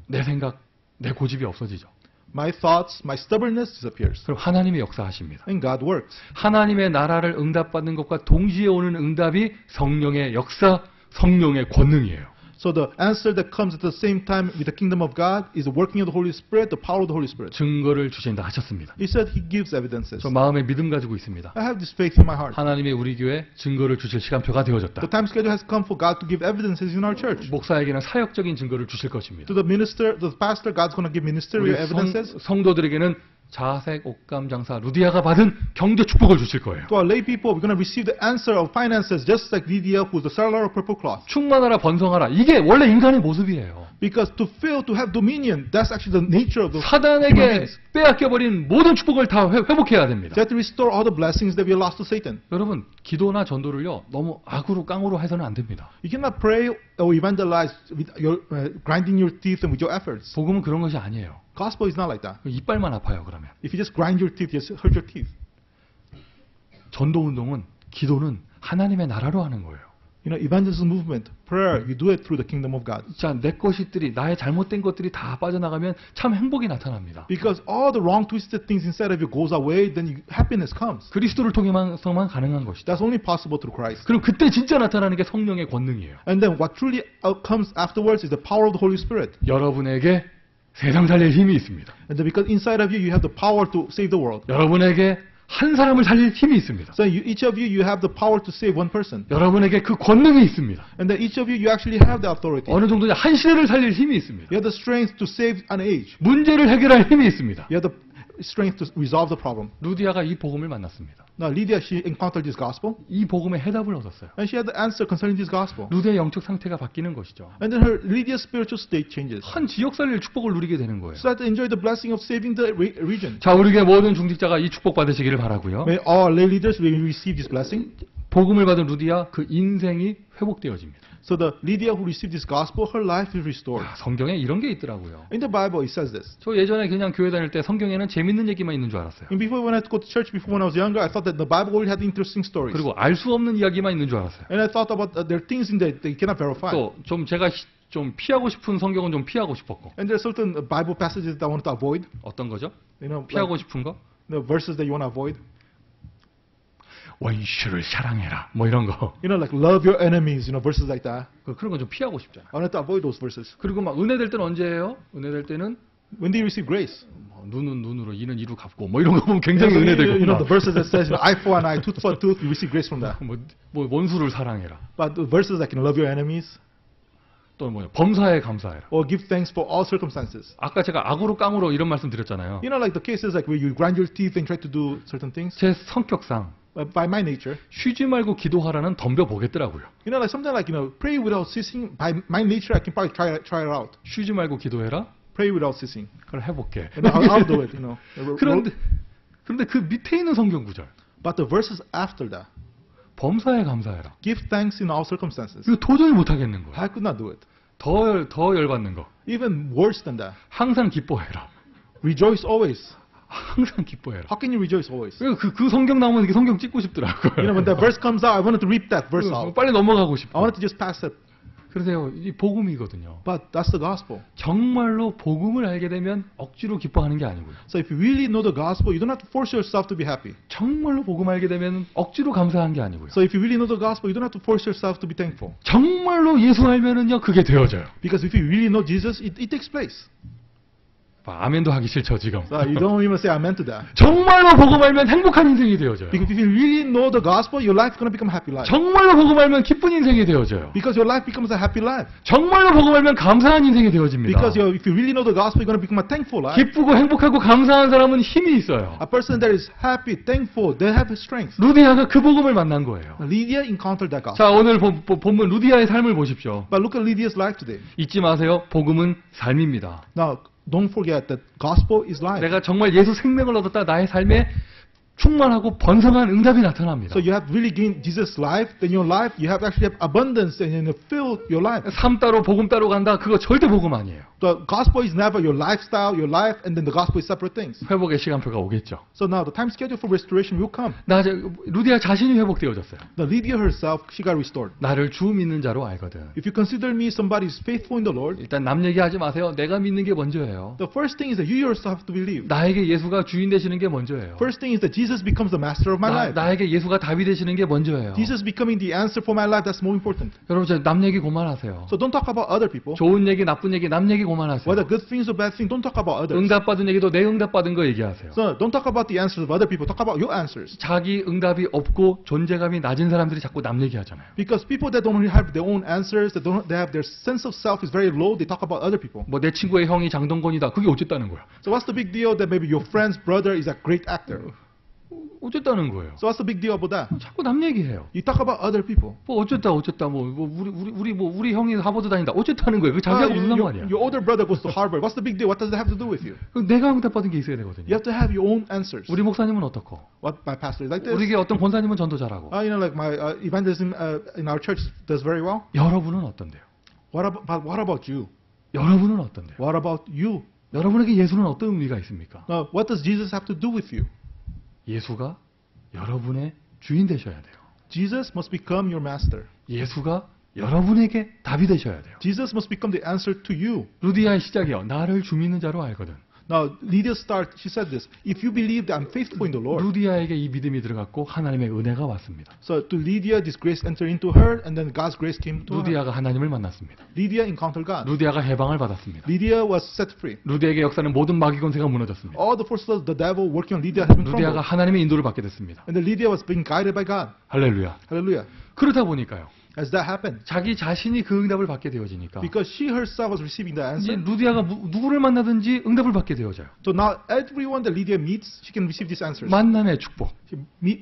Speaker 1: 내 생각, 내 고집이 없어지죠.
Speaker 2: my thoughts, my stubbornness disappears.
Speaker 1: 그럼 하나님이 역사하십니다.
Speaker 2: And God works.
Speaker 1: 하나님의 나라를 응답받는 것과 동시에 오는 응답이 성령의 역사, 성령의 권능이에요.
Speaker 2: So the answer that comes at the same time with the kingdom of God is the working of the Holy Spirit, the power of the Holy Spirit.
Speaker 1: 증거를 주신다 하셨습니다.
Speaker 2: He said He gives evidences.
Speaker 1: 저 마음에 믿음 가지고 있습니다.
Speaker 2: I have this faith in my heart.
Speaker 1: 하나님의 우리 교회 증거를 주실 시간표가 되어졌다.
Speaker 2: The time schedule has come for God to give evidences in our church.
Speaker 1: 목사에게는 사역적인 증거를 주실 것입니다.
Speaker 2: To the minister, the pastor, God's going to give ministerial evidences.
Speaker 1: 성도들에게는 자색, 옥감, 장사, 루디아가 받은 경제 축복을 주실 거예요.
Speaker 2: To our lay people, we're going to receive the answer of finances, just like Lydia, who's the seller of purple cloth.
Speaker 1: 충만하라, 번성하라. 이게 원래 인간의 모습이에요.
Speaker 2: Because to fill, to have dominion, that's actually the nature of the human
Speaker 1: 사단에게
Speaker 2: beings.
Speaker 1: 빼앗겨버린 모든 축복을 다 회복해야 됩니다.
Speaker 2: They have to restore all the blessings that we lost to Satan.
Speaker 1: 여러분, 기도나 전도를요, 너무 악으로 깡으로 해서는 안 됩니다.
Speaker 2: You cannot pray or evangelize with your grinding your teeth and with your efforts.
Speaker 1: 복음은 그런 것이 아니에요.
Speaker 2: Gospel is not like that.
Speaker 1: 이빨만 아파요, 그러면.
Speaker 2: If you just grind your teeth, you just hurt your teeth.
Speaker 1: 전도 운동은, 기도는 하나님의 나라로 하는 거예요.
Speaker 2: You know, evangelism movement, prayer, you do it through the kingdom of God.
Speaker 1: 자, 내 것들이, 나의 잘못된 것들이 다 빠져나가면 참 행복이 나타납니다.
Speaker 2: Because all the wrong, twisted things inside of you goes away, then happiness comes.
Speaker 1: 그리스도를 통해만 가능한 것이다.
Speaker 2: That's only possible through Christ.
Speaker 1: 그럼 그때 진짜 나타나는 게 성령의 권능이에요.
Speaker 2: And then what truly comes afterwards is the power of the Holy Spirit.
Speaker 1: 여러분에게 세상 살릴 힘이 있습니다.
Speaker 2: And then because inside of you, you have the power to save the world.
Speaker 1: 여러분에게 한 사람을 살릴 힘이 있습니다.
Speaker 2: So each of you, you have the power to save one person.
Speaker 1: 여러분에게 그 권능이 있습니다.
Speaker 2: And then each of you, you actually have the authority.
Speaker 1: 어느 정도냐, 한 시대를 살릴 힘이 있습니다.
Speaker 2: You have the strength to save an age.
Speaker 1: 문제를 해결할 힘이 있습니다.
Speaker 2: You have the strength to resolve the problem.
Speaker 1: 루디아가 이 복음을 만났습니다.
Speaker 2: Now, Lydia, she encountered this gospel,
Speaker 1: 이 복음의 해답을 얻었어요.
Speaker 2: and she had the answer concerning this gospel.
Speaker 1: 루디아의 영적 상태가 바뀌는 것이죠.
Speaker 2: And then her Lydia's spiritual state changes.
Speaker 1: 한 지역 살릴 축복을 누리게 되는 거예요.
Speaker 2: So that to enjoy the blessing of saving the region.
Speaker 1: 자, 우리 교회 모든 중직자가 이 축복 받으시기를 바라고요.
Speaker 2: May all lay leaders will receive this blessing.
Speaker 1: 복음을 받은 루디아, 그 인생이 회복되어집니다.
Speaker 2: So the Lydia who received this gospel, her life is restored.
Speaker 1: 야, 성경에 이런 게 있더라고요.
Speaker 2: In the Bible, it says this.
Speaker 1: 저 예전에 그냥 교회 다닐 때 성경에는 재밌는 얘기만 있는 줄 알았어요.
Speaker 2: And before when I go to church, before when I was younger, I thought that the Bible only had interesting stories.
Speaker 1: 그리고 알 수 없는 이야기만 있는 줄 알았어요.
Speaker 2: And I thought about there are things in there that you cannot verify.
Speaker 1: 또 좀 제가 좀 피하고 싶은 성경은 좀 피하고 싶었고.
Speaker 2: And there are certain Bible passages that I wanted to avoid.
Speaker 1: 어떤 거죠?
Speaker 2: You know,
Speaker 1: 피하고
Speaker 2: like
Speaker 1: 싶은 거?
Speaker 2: the verses that you want to avoid.
Speaker 1: 원수를 사랑해라. 뭐 이런 거.
Speaker 2: You know, like love your enemies. You know, verses like that.
Speaker 1: 그런 건 좀 피하고 싶잖아.
Speaker 2: I wanted to avoid those verses.
Speaker 1: 그리고 막 은혜 될 때는 언제예요? 은혜 될 때는
Speaker 2: When do you receive grace?
Speaker 1: 뭐 눈은 눈으로, 이는 이로 갚고 뭐 이런 거 보면 굉장히 은혜 되고.
Speaker 2: You know, the verses that says, you know, eye for an eye, tooth for a tooth, you receive grace from that.
Speaker 1: 뭐 원수를 사랑해라.
Speaker 2: But the verses that can love your enemies,
Speaker 1: 또 뭐냐? 범사에 감사해라.
Speaker 2: or give thanks for all circumstances.
Speaker 1: 아까 제가 악으로 깡으로 이런 말씀 드렸잖아요.
Speaker 2: You know, like the cases like where you grind your teeth and try to do certain things.
Speaker 1: 제 성격상
Speaker 2: By my nature,
Speaker 1: 쉬지 말고 기도하라는 덤벼 보겠더라고요.
Speaker 2: you know, like sometimes like, you know, pray without ceasing. By my nature, I can probably try it out.
Speaker 1: 쉬지 말고 기도해라.
Speaker 2: Pray without ceasing.
Speaker 1: 그걸 해볼게.
Speaker 2: And I'll do it, you know.
Speaker 1: 그런데 그 밑에 있는 성경 구절.
Speaker 2: But the verses after that,
Speaker 1: 범사에 감사해라.
Speaker 2: give thanks in all circumstances.
Speaker 1: 이거 도저히 못하겠는 거야.
Speaker 2: I could not do it.
Speaker 1: 더 열받는 거.
Speaker 2: Even worse than that,
Speaker 1: 항상 기뻐해라.
Speaker 2: rejoice always.
Speaker 1: 항상 기뻐해라.
Speaker 2: How can you rejoice always?
Speaker 1: 그 성경 나오면 이게 성경 찍고 싶더라고요.
Speaker 2: You know, when that verse comes out, I wanted to read that verse out.
Speaker 1: 빨리 넘어가고
Speaker 2: I
Speaker 1: 싶어.
Speaker 2: wanted to just pass it.
Speaker 1: 그러세요. 이 복음이거든요.
Speaker 2: But that's the gospel.
Speaker 1: 정말로 복음을 알게 되면 억지로 기뻐하는 게 아니고요.
Speaker 2: So if you really know the gospel, you don't have to force yourself to be happy.
Speaker 1: 정말로 복음 알게 되면 억지로 감사한 게 아니고요.
Speaker 2: So if you really know the gospel, you don't have to force yourself to be thankful.
Speaker 1: 정말로 예수 알면은요, 그게 되어져요.
Speaker 2: Because if you really know Jesus, it takes place.
Speaker 1: 아멘도 하기 싫죠 지금.
Speaker 2: So you don't even say amen to that.
Speaker 1: 정말로 복음 알면 행복한 인생이 되어져요.
Speaker 2: Because if you really know the gospel, your life is going to become a happy life.
Speaker 1: 정말로 복음 알면 기쁜 인생이 되어져요.
Speaker 2: Because your life becomes a happy life.
Speaker 1: 정말로 복음 알면 감사한 인생이 되어집니다.
Speaker 2: Because if you really know the gospel, you're going to become a thankful life.
Speaker 1: 기쁘고 행복하고 감사한 사람은 힘이 있어요.
Speaker 2: A person that is happy, thankful, they have strength.
Speaker 1: 루디아가 그 복음을 만난 거예요.
Speaker 2: Lydia encountered that gospel.
Speaker 1: 자, 오늘 본문 루디아의 삶을 보십시오.
Speaker 2: But look at Lydia's life today.
Speaker 1: 잊지 마세요. 복음은 삶입니다.
Speaker 2: Now, don't forget that gospel is life.
Speaker 1: 내가 정말 예수 생명을 얻었다 나의 삶에 충만하고 번성한 응답이 나타납니다.
Speaker 2: So you have really gained Jesus' life, then your life, you have actually have abundance and you fill your life.
Speaker 1: 삶 따로 복음 따로 간다. 그거 절대 복음 아니에요.
Speaker 2: The gospel is never your lifestyle, your life, and then the gospel is separate things.
Speaker 1: 회복의 시간표가 오겠죠.
Speaker 2: So now the time schedule for restoration will come.
Speaker 1: 루디아 자신이 회복되어졌어요.
Speaker 2: The Lydia herself, she got restored.
Speaker 1: 나를 주 믿는 자로 알거든.
Speaker 2: If you consider me somebody who's faithful in the Lord,
Speaker 1: 일단 남 얘기하지 마세요. 내가 믿는 게 먼저예요.
Speaker 2: the first thing is that you yourself have to believe.
Speaker 1: 나에게 예수가 주인 되시는 게 먼저예요.
Speaker 2: First thing is that Jesus becomes the master of my life.
Speaker 1: 나에게 예수가 답이 되시는 게 먼저예요.
Speaker 2: Jesus becoming the answer for my life, that's more important.
Speaker 1: 여러분, 남 얘기 그만하세요.
Speaker 2: So don't talk about other people.
Speaker 1: 좋은 얘기, 나쁜 얘기, 남 얘기 그만하세요.
Speaker 2: Whether good things or bad things, don't talk about others.
Speaker 1: 응답받은 얘기도 내 응답받은 거 얘기하세요.
Speaker 2: So don't talk about the answers of other people, talk about your answers.
Speaker 1: 자기 응답이 없고 존재감이 낮은 사람들이 자꾸 남 얘기하잖아요.
Speaker 2: Because people that don't really have their own answers, they have their sense of self is very low, they talk about other people.
Speaker 1: 뭐 내 친구의 형이 장동건이다. 그게 어쨌다는 거야.
Speaker 2: So what's the big deal that maybe your friend's brother is a great actor?
Speaker 1: 어쨌다는 거예요.
Speaker 2: So what's the big deal about that?
Speaker 1: 자꾸 남 얘기해요.
Speaker 2: You talk about other people.
Speaker 1: 뭐 어쨌다 우리 형이 하버드 다닌다. 어쨌다는 거예요. 그 자기하고 무슨 상관이야.
Speaker 2: Your older brother goes to Harvard. What's the big deal? What does that have to do with you?
Speaker 1: 내가 응답받은 게 있어야 되거든요.
Speaker 2: You have to have your own answers.
Speaker 1: 우리 목사님은 어떻고?
Speaker 2: What my pastor is like this.
Speaker 1: 우리 게 어떤 권사님은 전도 잘하고.
Speaker 2: Like my evangelism in our church does very well.
Speaker 1: 여러분은 어떤데요?
Speaker 2: What about you?
Speaker 1: 여러분은 어떤데요?
Speaker 2: What about you?
Speaker 1: 여러분에게 예수는 어떤 의미가 있습니까?
Speaker 2: Now, what does Jesus have to do with you?
Speaker 1: 예수가 여러분의 주인 되셔야 돼요.
Speaker 2: Jesus must become your master.
Speaker 1: 예수가 여러분에게 답이 되셔야 돼요.
Speaker 2: Jesus must become the answer to you.
Speaker 1: 루디아의 시작이요. 나를 주 믿는 자로 알거든.
Speaker 2: Now, Lydia she said this. If you believe that I'm faithful in the Lord.
Speaker 1: 루디아에게 이 믿음이 들어갔고 하나님의 은혜가 왔습니다.
Speaker 2: So to Lydia, this grace entered into her, and then God's grace came to her.
Speaker 1: 루디아가 하나님을 만났습니다.
Speaker 2: Lydia encountered God.
Speaker 1: 루디아가 해방을 받았습니다.
Speaker 2: Lydia was set free.
Speaker 1: 루디아에게 역사는 모든 마귀 권세가 무너졌습니다.
Speaker 2: All the forces of the devil working on Lydia has been
Speaker 1: 루디아가
Speaker 2: crumbled.
Speaker 1: 하나님의 인도를 받게 됐습니다.
Speaker 2: And then Lydia was being guided by God.
Speaker 1: 할렐루야.
Speaker 2: Hallelujah.
Speaker 1: 그러다 보니까요.
Speaker 2: As that happened,
Speaker 1: 자기 자신이 그 응답을 받게 되어지니까
Speaker 2: because she herself was receiving the
Speaker 1: 이제
Speaker 2: answer.
Speaker 1: 루디아가 누구를 만나든지 응답을 받게 되어져요.
Speaker 2: So now everyone that Lydia meets, she can receive these answers.
Speaker 1: 만남의 축복.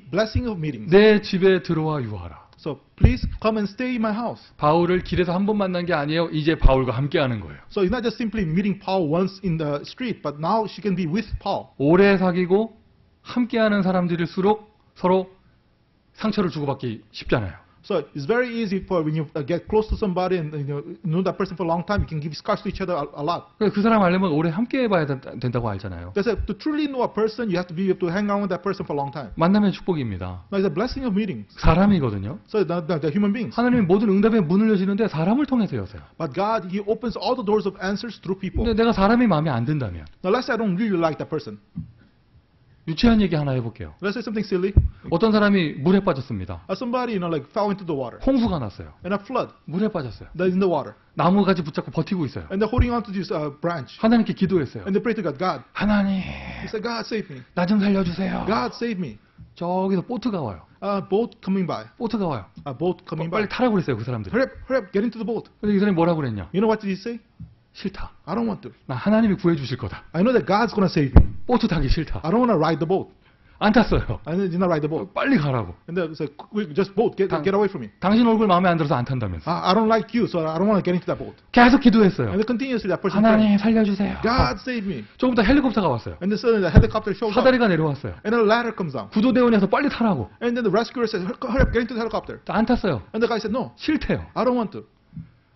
Speaker 2: Blessing of meetings.
Speaker 1: 내 집에 들어와 유하라.
Speaker 2: So please come and stay in my house.
Speaker 1: 바울을 길에서 한 번 만난 게 아니에요. 이제 바울과 함께 하는 거예요.
Speaker 2: So it's not just simply meeting Paul once in the street, but now she can be with Paul.
Speaker 1: 오래 사귀고 함께하는 사람들일수록 서로 상처를 주고받기 쉽잖아요.
Speaker 2: So it's very easy for when you get close to somebody and you know that person for a long time, you can give scars to each other a lot.
Speaker 1: 그 사람 알려면 오래 함께 해봐야 된다고 알잖아요.
Speaker 2: That's to truly know a person, you have to be able to hang around with that person for a long time.
Speaker 1: 만남의 축복입니다.
Speaker 2: Now it's a blessing of meetings.
Speaker 1: 사람이거든요.
Speaker 2: So the human beings.
Speaker 1: 하나님이 모든 응답의 문을 여시는데 사람을 통해서 여세요.
Speaker 2: But God, He opens all the doors of answers through people.
Speaker 1: 근데 내가 사람이 마음에 안 든다면
Speaker 2: Now let's say I don't really like that person.
Speaker 1: 유치한 얘기 하나 해볼게요.
Speaker 2: Let's say something silly.
Speaker 1: 어떤 사람이 물에 빠졌습니다.
Speaker 2: Somebody, like fell into the water.
Speaker 1: 홍수가 났어요.
Speaker 2: And a flood.
Speaker 1: 물에 빠졌어요.
Speaker 2: They're in the water.
Speaker 1: 나무가지 붙잡고 버티고 있어요.
Speaker 2: And they're holding on to this branch.
Speaker 1: 하나님께 기도했어요.
Speaker 2: And they pray to God. God.
Speaker 1: 하나님,
Speaker 2: He said, God save me.
Speaker 1: 나 좀 살려주세요.
Speaker 2: God save me.
Speaker 1: 저기서 보트가 와요.
Speaker 2: Boat coming by.
Speaker 1: 보트가 와요.
Speaker 2: A boat coming
Speaker 1: 빨리
Speaker 2: by.
Speaker 1: 타라고 그랬어요, 그 사람들이.
Speaker 2: Hurry up, get into the boat.
Speaker 1: 근데 이 사람이 뭐라고 그랬냐?
Speaker 2: You know what did he say?
Speaker 1: 싫다.
Speaker 2: I don't want to.
Speaker 1: 나 하나님이 구해주실 거다.
Speaker 2: I know that God's going to save me.
Speaker 1: 보트 타기 싫다.
Speaker 2: I don't want to ride the boat.
Speaker 1: 안 탔어요.
Speaker 2: I did not ride the boat.
Speaker 1: 빨리 가라고.
Speaker 2: And they said, quick, just boat, get away from me.
Speaker 1: 당신 얼굴 마음에 안 들어서 안 탄다면서.
Speaker 2: I don't like you, so I don't want to get into that boat.
Speaker 1: 계속 기도했어요.
Speaker 2: And then continuously that person prayed,
Speaker 1: 하나님 살려주세요.
Speaker 2: God save me.
Speaker 1: 조금 더 헬리콥터가 왔어요.
Speaker 2: And then suddenly the helicopter shows up.
Speaker 1: 사다리가 내려왔어요.
Speaker 2: And then a ladder comes down.
Speaker 1: 구조대원에서 빨리 타라고.
Speaker 2: And then the rescuer says, hurry up, get into the helicopter.
Speaker 1: 안 탔어요.
Speaker 2: And the guy said, no,
Speaker 1: 싫대요.
Speaker 2: I don't want to.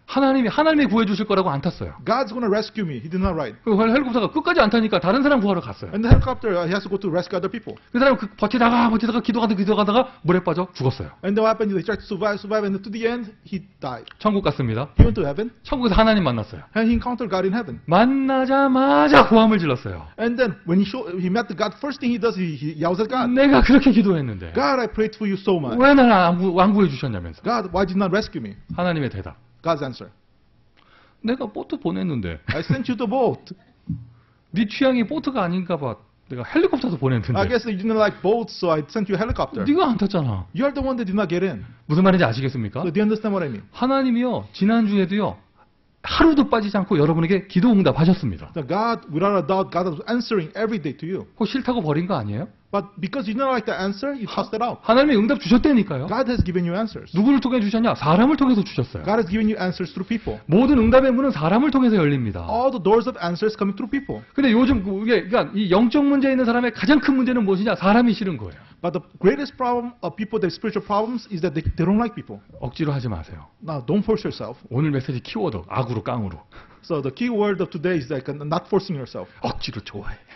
Speaker 1: 하나님이 구해주실 거라고 안 탔어요.
Speaker 2: God's going to rescue me. He did not ride.
Speaker 1: 그 헬리콥터가 끝까지 안 타니까 다른 사람 구하러 갔어요.
Speaker 2: And the helicopter, he has to go to rescue other people.
Speaker 1: 그 사람 버티다가 기도가다가 물에 빠져 죽었어요.
Speaker 2: And then what happened? He tried to survive, and to the end, he died.
Speaker 1: 천국 갔습니다.
Speaker 2: He went to heaven,
Speaker 1: 천국에서 하나님 만났어요.
Speaker 2: and he encountered God in heaven.
Speaker 1: 만나자마자 고함을 질렀어요.
Speaker 2: And then when he met the God, first thing he does, he yells at God.
Speaker 1: 내가 그렇게 기도했는데
Speaker 2: God, I prayed for you so much.
Speaker 1: 왜 나를 안 구해 주셨냐면서.
Speaker 2: God, why did you not rescue me?
Speaker 1: 하나님의 대답.
Speaker 2: God's answer.
Speaker 1: 내가 보트 보냈는데
Speaker 2: I sent you the boat.
Speaker 1: 네 취향이 보트가 아닌가 봐. 내가 헬리콥터도
Speaker 2: I
Speaker 1: 보냈는데.
Speaker 2: guess you didn't like boats, so I sent you a helicopter.
Speaker 1: 네가 안 탔잖아.
Speaker 2: You are the one that did not get in.
Speaker 1: 무슨 말인지 아시겠습니까?
Speaker 2: So do you understand what I mean?
Speaker 1: 하나님이요, 지난주에도요, 하루도 빠지지 않고 여러분에게 기도 응답하셨습니다.
Speaker 2: So God, without a doubt, God was answering every day to you.
Speaker 1: 그거 싫다고 버린 거 아니에요?
Speaker 2: But because you didn't like the answer, you tossed it out.
Speaker 1: 하나님이 응답 주셨다니까요.
Speaker 2: God has given you answers.
Speaker 1: 누구를 통해 주셨냐? 사람을 통해서 주셨어요.
Speaker 2: God has given you answers through people.
Speaker 1: 모든 응답의 문은 사람을 통해서 열립니다.
Speaker 2: All the doors of answers coming through people.
Speaker 1: 근데 요즘 이게 그러니까 이 영적 문제 있는 사람의 가장 큰 문제는 무엇이냐? 사람이 싫은 거예요.
Speaker 2: But the greatest problem of people that have spiritual problems is that they don't like people.
Speaker 1: 억지로 하지 마세요.
Speaker 2: Now, don't force yourself.
Speaker 1: 오늘 메시지 키워드 악으로 깡으로
Speaker 2: So the key word of today is like not forcing yourself.
Speaker 1: 억지로 좋아해야지.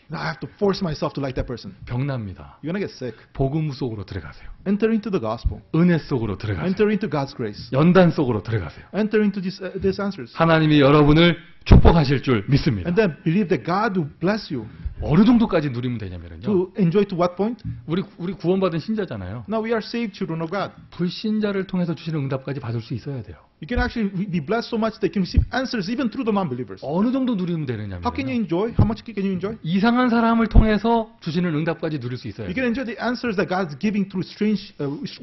Speaker 2: Now I have to force myself to like that person.
Speaker 1: 병납니다.
Speaker 2: You're gonna get sick.
Speaker 1: 복음 속으로 들어가세요.
Speaker 2: Enter into the gospel.
Speaker 1: 은혜 속으로 들어가세요.
Speaker 2: Enter into God's grace.
Speaker 1: 연단 속으로 들어가세요.
Speaker 2: Enter into these answers.
Speaker 1: 하나님이 여러분을 축복하실 줄 믿습니다.
Speaker 2: And then believe that God will bless you.
Speaker 1: 어느 정도까지 누리면 되냐면요.
Speaker 2: To enjoy to what point?
Speaker 1: 우리 구원받은 신자잖아요.
Speaker 2: Now we are saved children of God.
Speaker 1: 불신자를 통해서 주시는 응답까지 받을 수 있어야 돼요.
Speaker 2: You can actually be blessed so much that you can receive answers even through the non-believers.
Speaker 1: 어느 정도 누리면 되느냐면
Speaker 2: How can you enjoy? How much can you enjoy?
Speaker 1: 이상한 사람을 통해서 주시는 응답까지 누릴 수 있어야
Speaker 2: You
Speaker 1: 돼요.
Speaker 2: can enjoy the answers that God's giving through strange,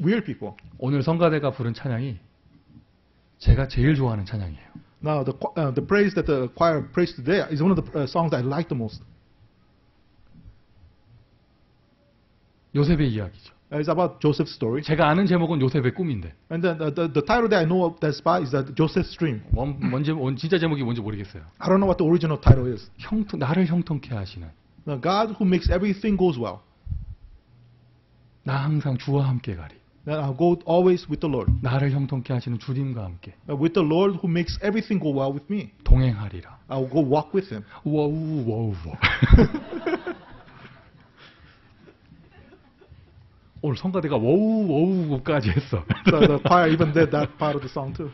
Speaker 2: weird people.
Speaker 1: 오늘 성가대가 부른 찬양이 제가 제일 좋아하는 찬양이에요.
Speaker 2: Now the praise that the choir praised today is one of the songs that I like the most.
Speaker 1: 요셉의 이야기죠.
Speaker 2: It's about Joseph's story.
Speaker 1: 제가 아는 제목은 요셉의 꿈인데
Speaker 2: And then the title that I know of that spot is that Joseph's dream.
Speaker 1: 진짜 제목이 뭔지 모르겠어요.
Speaker 2: I don't know what the original title is.
Speaker 1: 나를 형통케 하시는
Speaker 2: Now God who makes everything goes well.
Speaker 1: 나 항상 주와 함께 가리.
Speaker 2: That I'll go always with the Lord.
Speaker 1: 나를 형통케 하시는 주님과 함께
Speaker 2: With the Lord who makes everything go well with me.
Speaker 1: 동행하리라.
Speaker 2: I'll go walk with Him.
Speaker 1: 와우. 오늘 성가대가 워우까지 했어.
Speaker 2: So the choir even did that part of the song too.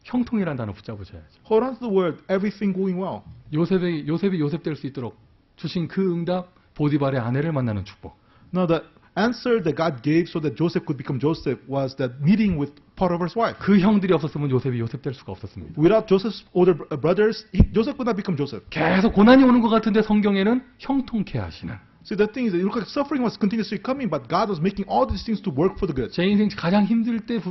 Speaker 1: 형통이라는 단어 붙잡으셔야죠.
Speaker 2: Hold on to the word, everything going well.
Speaker 1: 요셉이 요셉 될 수 있도록 주신 그 응답, 보디발의 아내를 만나는 축복.
Speaker 2: Now the answer that God gave so that Joseph could become Joseph was that meeting with Potiphar's wife.
Speaker 1: 그 형들이 없었으면 요셉이 요셉 될 수가 없었습니다.
Speaker 2: Without Joseph's older brothers, Joseph could not become Joseph.
Speaker 1: 계속 고난이 오는 것 같은데 성경에는 형통케 하시는.
Speaker 2: See, the thing is, it looked like suffering was continuously coming, but God was making all these things to work for the good.
Speaker 1: 제 인생 가장 힘들 때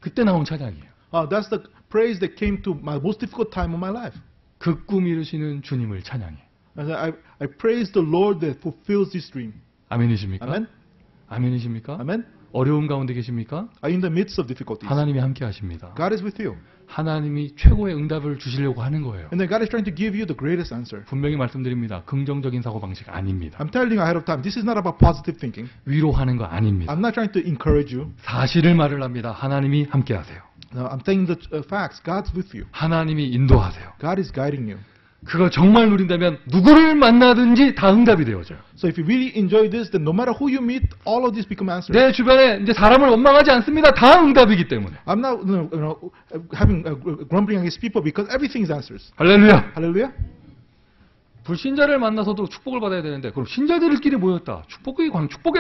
Speaker 1: 그때 나온 찬양이에요.
Speaker 2: That's the praise that came to my most difficult time of my life.
Speaker 1: 그 꿈 이루시는 주님을 찬양해.
Speaker 2: And I praise the Lord that fulfills this dream.
Speaker 1: 아멘이십니까?
Speaker 2: Amen?
Speaker 1: 아멘이십니까?
Speaker 2: Amen?
Speaker 1: 어려움 가운데 계십니까?
Speaker 2: Are you in the midst of difficulties?
Speaker 1: 하나님이 함께 하십니다.
Speaker 2: God is with you.
Speaker 1: 하나님이 최고의 응답을 주시려고 하는 거예요.
Speaker 2: And then God is trying to give you the greatest answer.
Speaker 1: 분명히 말씀드립니다. 긍정적인 사고방식 아닙니다.
Speaker 2: I'm telling you ahead of time, this is not about positive thinking.
Speaker 1: 위로하는 거 아닙니다.
Speaker 2: I'm not trying to encourage you.
Speaker 1: 사실을 말을 합니다. 하나님이 함께 하세요.
Speaker 2: No, I'm telling the facts. God's with you.
Speaker 1: 하나님이 인도하세요.
Speaker 2: God is guiding you.
Speaker 1: 그걸 정말 누린다면 누구를 만나든지 다 응답이 되어져요.
Speaker 2: So if you really enjoy this, then no matter who you meet, all of this become answers.
Speaker 1: 내 주변에 이제 사람을 원망하지 않습니다. 다 응답이기 때문에.
Speaker 2: I'm not having grumbling against people because everything is answers.
Speaker 1: 할렐루야.
Speaker 2: Hallelujah.
Speaker 1: 불신자를 만나서도 축복을 받아야 되는데 그럼 신자들끼리 모였다. 축복의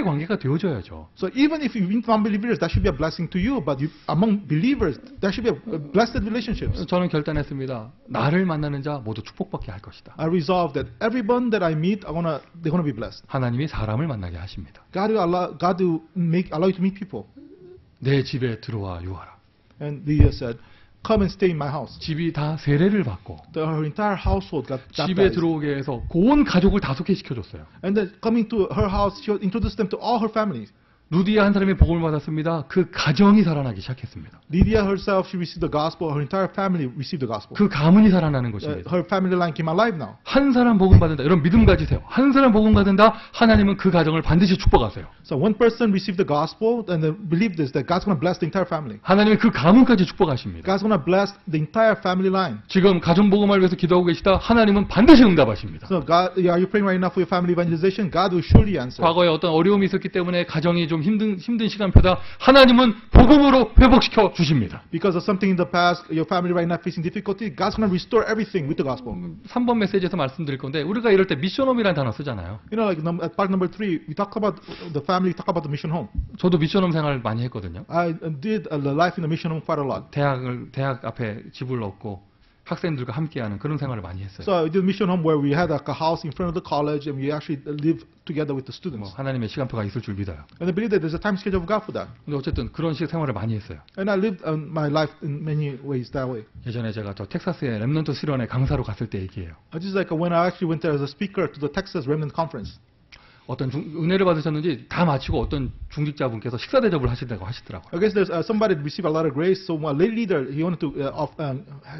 Speaker 1: 관계가 되어져야죠.
Speaker 2: So even if you meet non-believers, that should be a blessing to you. But among believers, that should be a blessed relationships.
Speaker 1: 저는 결단했습니다. 나를 만나는 자 모두 축복받게 할 것이다.
Speaker 2: I resolve that everyone that I meet, they're gonna be blessed.
Speaker 1: 하나님이 사람을 만나게 하십니다.
Speaker 2: God will allow you to meet people.
Speaker 1: 내 집에 들어와 유하라.
Speaker 2: And Leah said, "Come and stay in my house."
Speaker 1: 집이 다 세례를 받고
Speaker 2: Her entire household got
Speaker 1: 집에
Speaker 2: baptized.
Speaker 1: 들어오게 해서 온 가족을 다 소개시켜줬어요.
Speaker 2: And then coming to her house, she introduced them to all her families.
Speaker 1: 루디아 한 사람이 복음을 받았습니다. 그 가정이 살아나기 시작했습니다.
Speaker 2: Lydia herself, she received the gospel. Her entire family received the gospel.
Speaker 1: 그 가문이 살아나는 것입니다.
Speaker 2: Her family line came alive now.
Speaker 1: 한 사람 복음 받는다. 여러분 믿음 가지세요. 한 사람 복음 받는다. 하나님은 그 가정을 반드시 축복하세요.
Speaker 2: So one person received the gospel and then believe this, that God's going to bless the entire family.
Speaker 1: 하나님은 그 가문까지 축복하십니다.
Speaker 2: God's going to bless the entire family line.
Speaker 1: 지금 가정 복음을 위해서 기도하고 계시다. 하나님은 반드시 응답하십니다.
Speaker 2: So God, are you praying right now for your family evangelization? God will surely answer.
Speaker 1: 과거에 어떤 어려움이 있었기 때문에 가정이 좀 힘든 시간표다. 하나님은 복음으로 회복시켜 주십니다.
Speaker 2: Because of something in the past, your family right now facing difficulty, God's going to restore everything with the gospel.
Speaker 1: 3번 메시지에서 말씀드릴 건데 우리가 이럴 때 미션홈이라는 단어 쓰잖아요.
Speaker 2: You know, like at part number 3, we talk about the family, we talk about the mission home.
Speaker 1: 저도 미션홈 생활 많이 했거든요.
Speaker 2: I did the life in the mission home quite a lot.
Speaker 1: 대학 앞에 집을 얻고 학생들과 함께하는 그런 생활을 많이 했어요.
Speaker 2: So I did a mission home where we had like a house in front of the college and we actually live together with the
Speaker 1: 뭐
Speaker 2: students.
Speaker 1: 하나님의 시간표가 있을 줄 믿어요.
Speaker 2: And I believe that there's a time schedule of God for that.
Speaker 1: 근데 어쨌든 그런 식의 생활을 많이 했어요.
Speaker 2: And I lived my life in many ways that way.
Speaker 1: 예전에 제가 저 텍사스의 렘넌트 수련회 강사로 갔을 때 얘기예요.
Speaker 2: Just like when I actually went there as a speaker to the Texas Remnant Conference.
Speaker 1: 어떤 은혜를 받으셨는지 다 마치고 어떤 중직자분께서 식사 대접을 하시다고 하시더라고요.
Speaker 2: I guess there's somebody received a lot of grace, so my lay leader he wanted to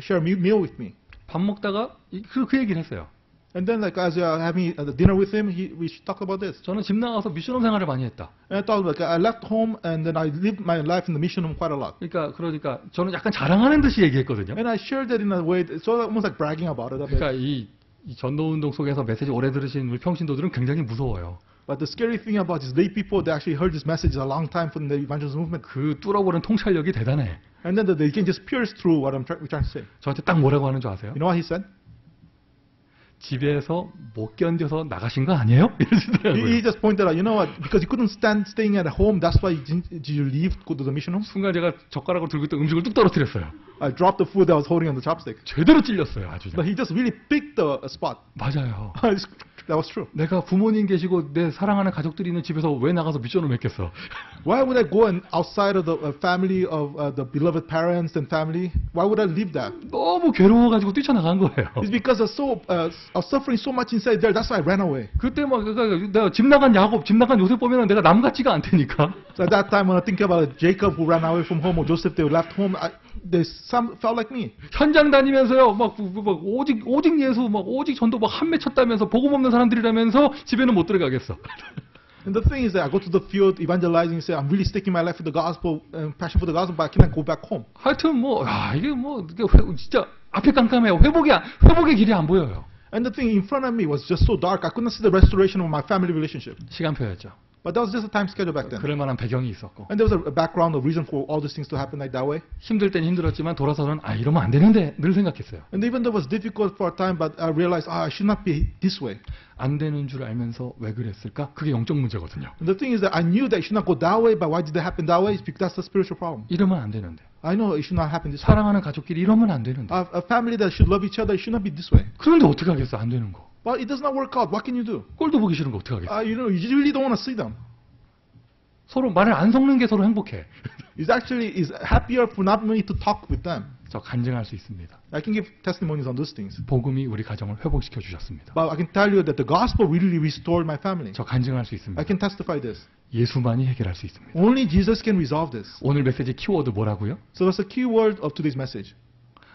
Speaker 2: share a meal with me.
Speaker 1: 밥 먹다가 그 얘기를 했어요.
Speaker 2: And then like as having dinner with him, we talked about this.
Speaker 1: 저는 집 나가서 미션홈 생활을 많이 했다.
Speaker 2: And I thought like I left home and then I lived my life in the mission home quite a lot.
Speaker 1: 그러니까 저는 약간 자랑하는 듯이 얘기했거든요.
Speaker 2: And I shared that in a way, so almost like bragging about it a bit.
Speaker 1: 그러니까 이 전도운동 속에서 메시지 오래 들으신 우리 평신도들은 굉장히 무서워요.
Speaker 2: But the scary thing about these lay people, they actually heard this message a long time from the evangelism movement.
Speaker 1: 그 뚫어버린 통찰력이 대단해.
Speaker 2: And then they can just pierce through what I'm trying to say.
Speaker 1: 저한테 딱 뭐라고 하는 줄 아세요?
Speaker 2: You know what he said?
Speaker 1: 집에서 못 견뎌서 나가신 거 아니에요? 이러시더라고요.
Speaker 2: He just pointed out, you know what? Because you couldn't stand staying at home, that's why you leave, go to the mission home.
Speaker 1: 순간 제가 젓가락을 들고 있던 음식을 뚝 떨어뜨렸어요.
Speaker 2: I dropped the food that I was holding on the chopstick.
Speaker 1: 제대로 찔렸어요, 아주.
Speaker 2: But he just really picked the spot.
Speaker 1: 맞아요.
Speaker 2: That was true.
Speaker 1: 내가 부모님 계시고 내 사랑하는 가족들이 있는 집에서 왜 나가서 미션을 맺겠어?
Speaker 2: Why would I go and outside of the family of the beloved parents and family? Why would I leave that?
Speaker 1: 너무 괴로워가지고 뛰쳐나간 거예요.
Speaker 2: It's because I was suffering so much inside there. That's why I ran away.
Speaker 1: 그때 막 내가 집 나간 야곱, 집 나간 요셉 보면은 내가 남 같지가 않다니까.
Speaker 2: So at that time, when I think about Jacob who ran away from home or Joseph they left home, they some felt like me.
Speaker 1: 현장 다니면서요, 막 오직 예수, 막 오직 전도 막 한 매 쳤다면서 복음 없는 사람들이라면서 집에는 못 들어가겠어.
Speaker 2: And the thing is that I go to the field evangelizing, say I'm really sticking my life for the gospel and passion for the gospel, but I cannot go back home.
Speaker 1: 하여튼 이게 진짜 앞이 깜깜해요. 회복의 길이 안 보여요.
Speaker 2: And the thing in front of me was just so dark. I couldn't see the restoration of my family relationship.
Speaker 1: 시간표였죠.
Speaker 2: But that was just a time schedule back then.
Speaker 1: 그럴 만한 배경이 있었고.
Speaker 2: And there was a background, a reason for all these things to happen like that way.
Speaker 1: 힘들 땐 힘들었지만 돌아서는 이러면 안 되는데 늘 생각했어요.
Speaker 2: And even though it was difficult for a time, but I realized, I should not be this way.
Speaker 1: 안 되는 줄 알면서 왜 그랬을까? 그게 영적 문제거든요.
Speaker 2: And the thing is that I knew that it should not go that way, but why did it happen that way? It's because that's the spiritual problem.
Speaker 1: 이러면 안 되는데.
Speaker 2: I know it should not happen this way.
Speaker 1: 사랑하는 가족끼리 이러면 안 되는데.
Speaker 2: A family that should love each other, it should not be this way.
Speaker 1: 그런데 어떻게 하겠어? 안 되는 거.
Speaker 2: But it does not work out. What can you do?
Speaker 1: 꼴도 보기 싫은 거 어떻게 하겠어?
Speaker 2: You really don't want to see them.
Speaker 1: 서로 말을 안 섞는 게 서로 행복해.
Speaker 2: It's actually is happier for not me to talk with them.
Speaker 1: 저 간증할 수 있습니다.
Speaker 2: I can give testimonies on those things.
Speaker 1: 복음이 우리 가정을 회복시켜 주셨습니다.
Speaker 2: But I can tell you that the gospel really restored my family.
Speaker 1: 저 간증할 수 있습니다.
Speaker 2: I can testify this.
Speaker 1: 예수만이 해결할 수 있습니다.
Speaker 2: Only Jesus can resolve this.
Speaker 1: 오늘 메시지 키워드 뭐라고요?
Speaker 2: So that's the key word of today's message.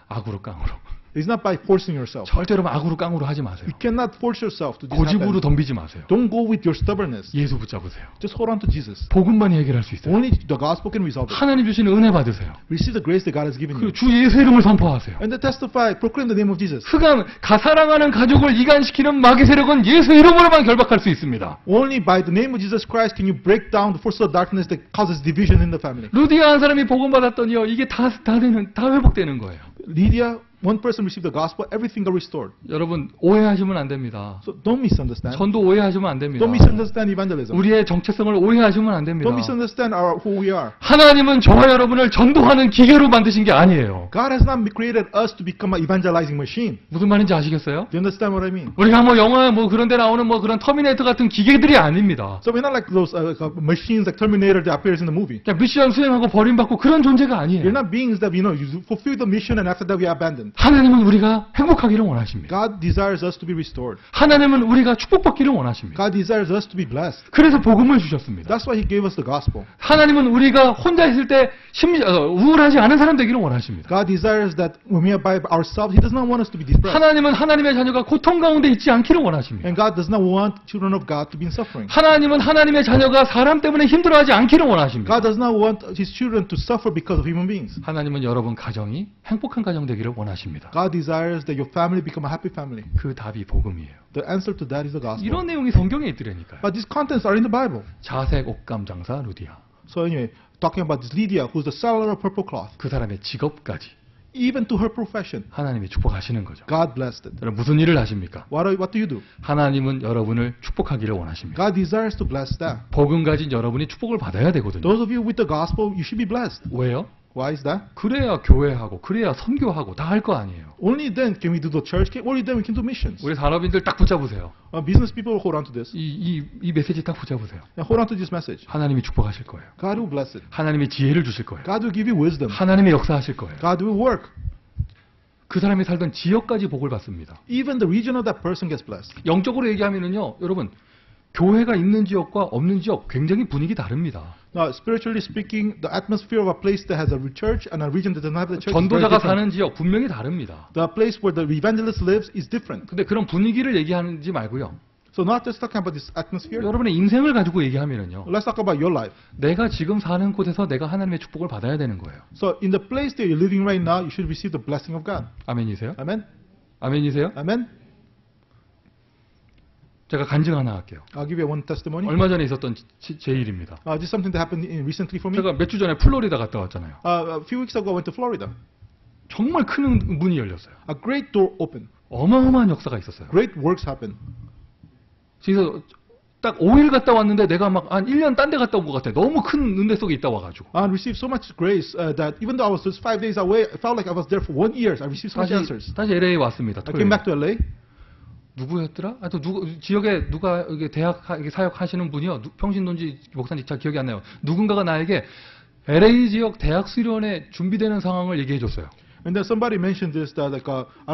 Speaker 1: 악으로 깡으로.
Speaker 2: It's not by forcing yourself.
Speaker 1: 절대로 악으로 깡으로 하지 마세요.
Speaker 2: You cannot force yourself to do
Speaker 1: 고집으로
Speaker 2: happen.
Speaker 1: 덤비지 마세요.
Speaker 2: Don't go with your stubbornness.
Speaker 1: 예수 붙잡으세요.
Speaker 2: Just hold on to Jesus.
Speaker 1: 복음만이 해결할 수 있어요.
Speaker 2: Only the gospel can resolve it.
Speaker 1: 하나님 주시는 은혜 받으세요.
Speaker 2: Receive the grace that God has given
Speaker 1: 그
Speaker 2: you.
Speaker 1: 주 예수 이름을 선포하세요.
Speaker 2: And then testify, proclaim the name of Jesus.
Speaker 1: 사랑하는 가족을 이간시키는 마귀 세력은 예수 이름으로만 결박할 수 있습니다.
Speaker 2: Only by the name of Jesus Christ can you break down the forces of darkness that causes division in the family.
Speaker 1: 루디아 한 사람이 복음 받았더니요, 이게 다 회복되는 거예요.
Speaker 2: Lydia, one person received the gospel, everything got restored.
Speaker 1: 여러분 오해하시면 안 됩니다.
Speaker 2: So don't misunderstand.
Speaker 1: 전도 오해하시면 안 됩니다.
Speaker 2: Don't misunderstand evangelism.
Speaker 1: 우리의 정체성을 o해하시면 안 됩니다.
Speaker 2: Don't misunderstand who we are.
Speaker 1: 하나님은 저와 여러분을 전도하는 기계로 만드신 게 아니에요.
Speaker 2: God has not created us to become an evangelizing machine.
Speaker 1: 무슨 말인지 아시겠어요?
Speaker 2: Do you understand what I mean?
Speaker 1: 우리가 영화 그런 데 나오는 그런 터미네이터 같은 기계들이 아닙니다.
Speaker 2: So we're not like those machines like Terminator that appears in the movie.
Speaker 1: 그냥 미션 수행하고 버림받고 그런 존재가 아니에요.
Speaker 2: We're not beings that you fulfill the mission and after that we are abandoned.
Speaker 1: 하나님은 우리가 행복하기를 원하십니다.
Speaker 2: God desires us to be restored.
Speaker 1: 하나님은 우리가 축복받기를 원하십니다.
Speaker 2: God desires us to be blessed.
Speaker 1: 그래서 복음을 주셨습니다.
Speaker 2: That's why He gave us the gospel.
Speaker 1: 하나님은 우리가 혼자 있을 때 우울하지 않은 사람 되기를 원하십니다.
Speaker 2: God desires that when we are by ourselves, He does not want us to be depressed.
Speaker 1: 하나님은 하나님의 자녀가 고통 가운데 있지 않기를 원하십니다.
Speaker 2: And God does not want children of God to be in suffering.
Speaker 1: 하나님은 하나님의 자녀가 사람 때문에 힘들어하지 않기를 원하십니다.
Speaker 2: God does not want His children to suffer because of human beings.
Speaker 1: 하나님은 여러분 가정이 행복한 가정 되기를 원하십니다.
Speaker 2: God desires that your family become a happy family.
Speaker 1: 그 답이 복음이에요.
Speaker 2: The answer to that is the gospel.
Speaker 1: 이런 내용이 성경에 있더라니까요.
Speaker 2: But these contents are in the Bible.
Speaker 1: 자색 옷감 장사 루디아.
Speaker 2: So anyway, talking about this Lydia, who's the seller of purple cloth,
Speaker 1: 그 사람의 직업까지
Speaker 2: even to her profession,
Speaker 1: 하나님이 축복하시는 거죠.
Speaker 2: God blessed it.
Speaker 1: 여러분 무슨 일을 하십니까?
Speaker 2: What do you do?
Speaker 1: 하나님은 여러분을 축복하기를 원하십니다.
Speaker 2: God desires to bless that.
Speaker 1: 복음 가진 여러분이 축복을 받아야 되거든요.
Speaker 2: Those of you with the gospel, you should be blessed.
Speaker 1: 왜요?
Speaker 2: Why is that?
Speaker 1: 그래야 교회하고 그래야 선교하고 다 할 거 아니에요.
Speaker 2: Only then can we do the church. Only then we can do missions.
Speaker 1: 우리 산업인들 딱 붙잡으세요.
Speaker 2: Business people hold on to this.
Speaker 1: 이 메시지 딱 붙잡으세요.
Speaker 2: And hold on to this message.
Speaker 1: 하나님이 축복하실 거예요.
Speaker 2: God will bless it.
Speaker 1: 하나님이 지혜를 주실 거예요.
Speaker 2: God will give you wisdom.
Speaker 1: 하나님이 역사하실 거예요.
Speaker 2: God will work.
Speaker 1: 그 사람이 살던 지역까지 복을 받습니다.
Speaker 2: Even the region of that person gets blessed.
Speaker 1: 영적으로 얘기하면은요, 여러분, 교회가 있는 지역과 없는 지역 굉장히 분위기 다릅니다.
Speaker 2: Now, spiritually speaking, the atmosphere of a place that has a church and a region that doesn't have the church is very
Speaker 1: 전도자가
Speaker 2: different.
Speaker 1: 사는 지역 분명히 다릅니다.
Speaker 2: The place where the evangelist lives is different.
Speaker 1: 근데 그런 분위기를 얘기하지 말고요.
Speaker 2: So not just talking about this atmosphere.
Speaker 1: 여러분의 인생을 가지고 얘기하면은요,
Speaker 2: Let's talk about your life.
Speaker 1: 내가 지금 사는 곳에서 내가 하나님의 축복을 받아야 되는 거예요.
Speaker 2: So in the place that you're living right now, you should receive the blessing of God.
Speaker 1: 아멘이세요?
Speaker 2: Amen?
Speaker 1: 아멘이세요?
Speaker 2: Amen?
Speaker 1: 제가 간증 하나 할게요.
Speaker 2: I'll give you one testimony.
Speaker 1: 얼마 전에 있었던 제 일입니다.
Speaker 2: This is something that happened recently for me.
Speaker 1: 제가 몇 주 전에 플로리다 갔다 왔잖아요.
Speaker 2: A few weeks ago, I went to Florida.
Speaker 1: 정말 큰 문이 열렸어요.
Speaker 2: A great door opened.
Speaker 1: 어마어마한 역사가 있었어요.
Speaker 2: Great works happened.
Speaker 1: 그래서 딱 5일 갔다 왔는데 내가 막 한 1년 딴 데 갔다 온 것 같아. 너무 큰 은혜 속에 있다 와가지고.
Speaker 2: I received so much grace that even though I was just 5 days away, I felt like I was there for 1 year. I received so much answers.
Speaker 1: 다시 LA 왔습니다.
Speaker 2: I came back to LA.
Speaker 1: 누구였더라? 또 지역에 누가 이게 대학 사역하시는 분이요. 평신도인지 목사인지 잘 기억이 안 나요. 누군가가 나에게 LA 지역 대학 수련회 준비되는 상황을 얘기해 줬어요.
Speaker 2: And then somebody mentioned this that I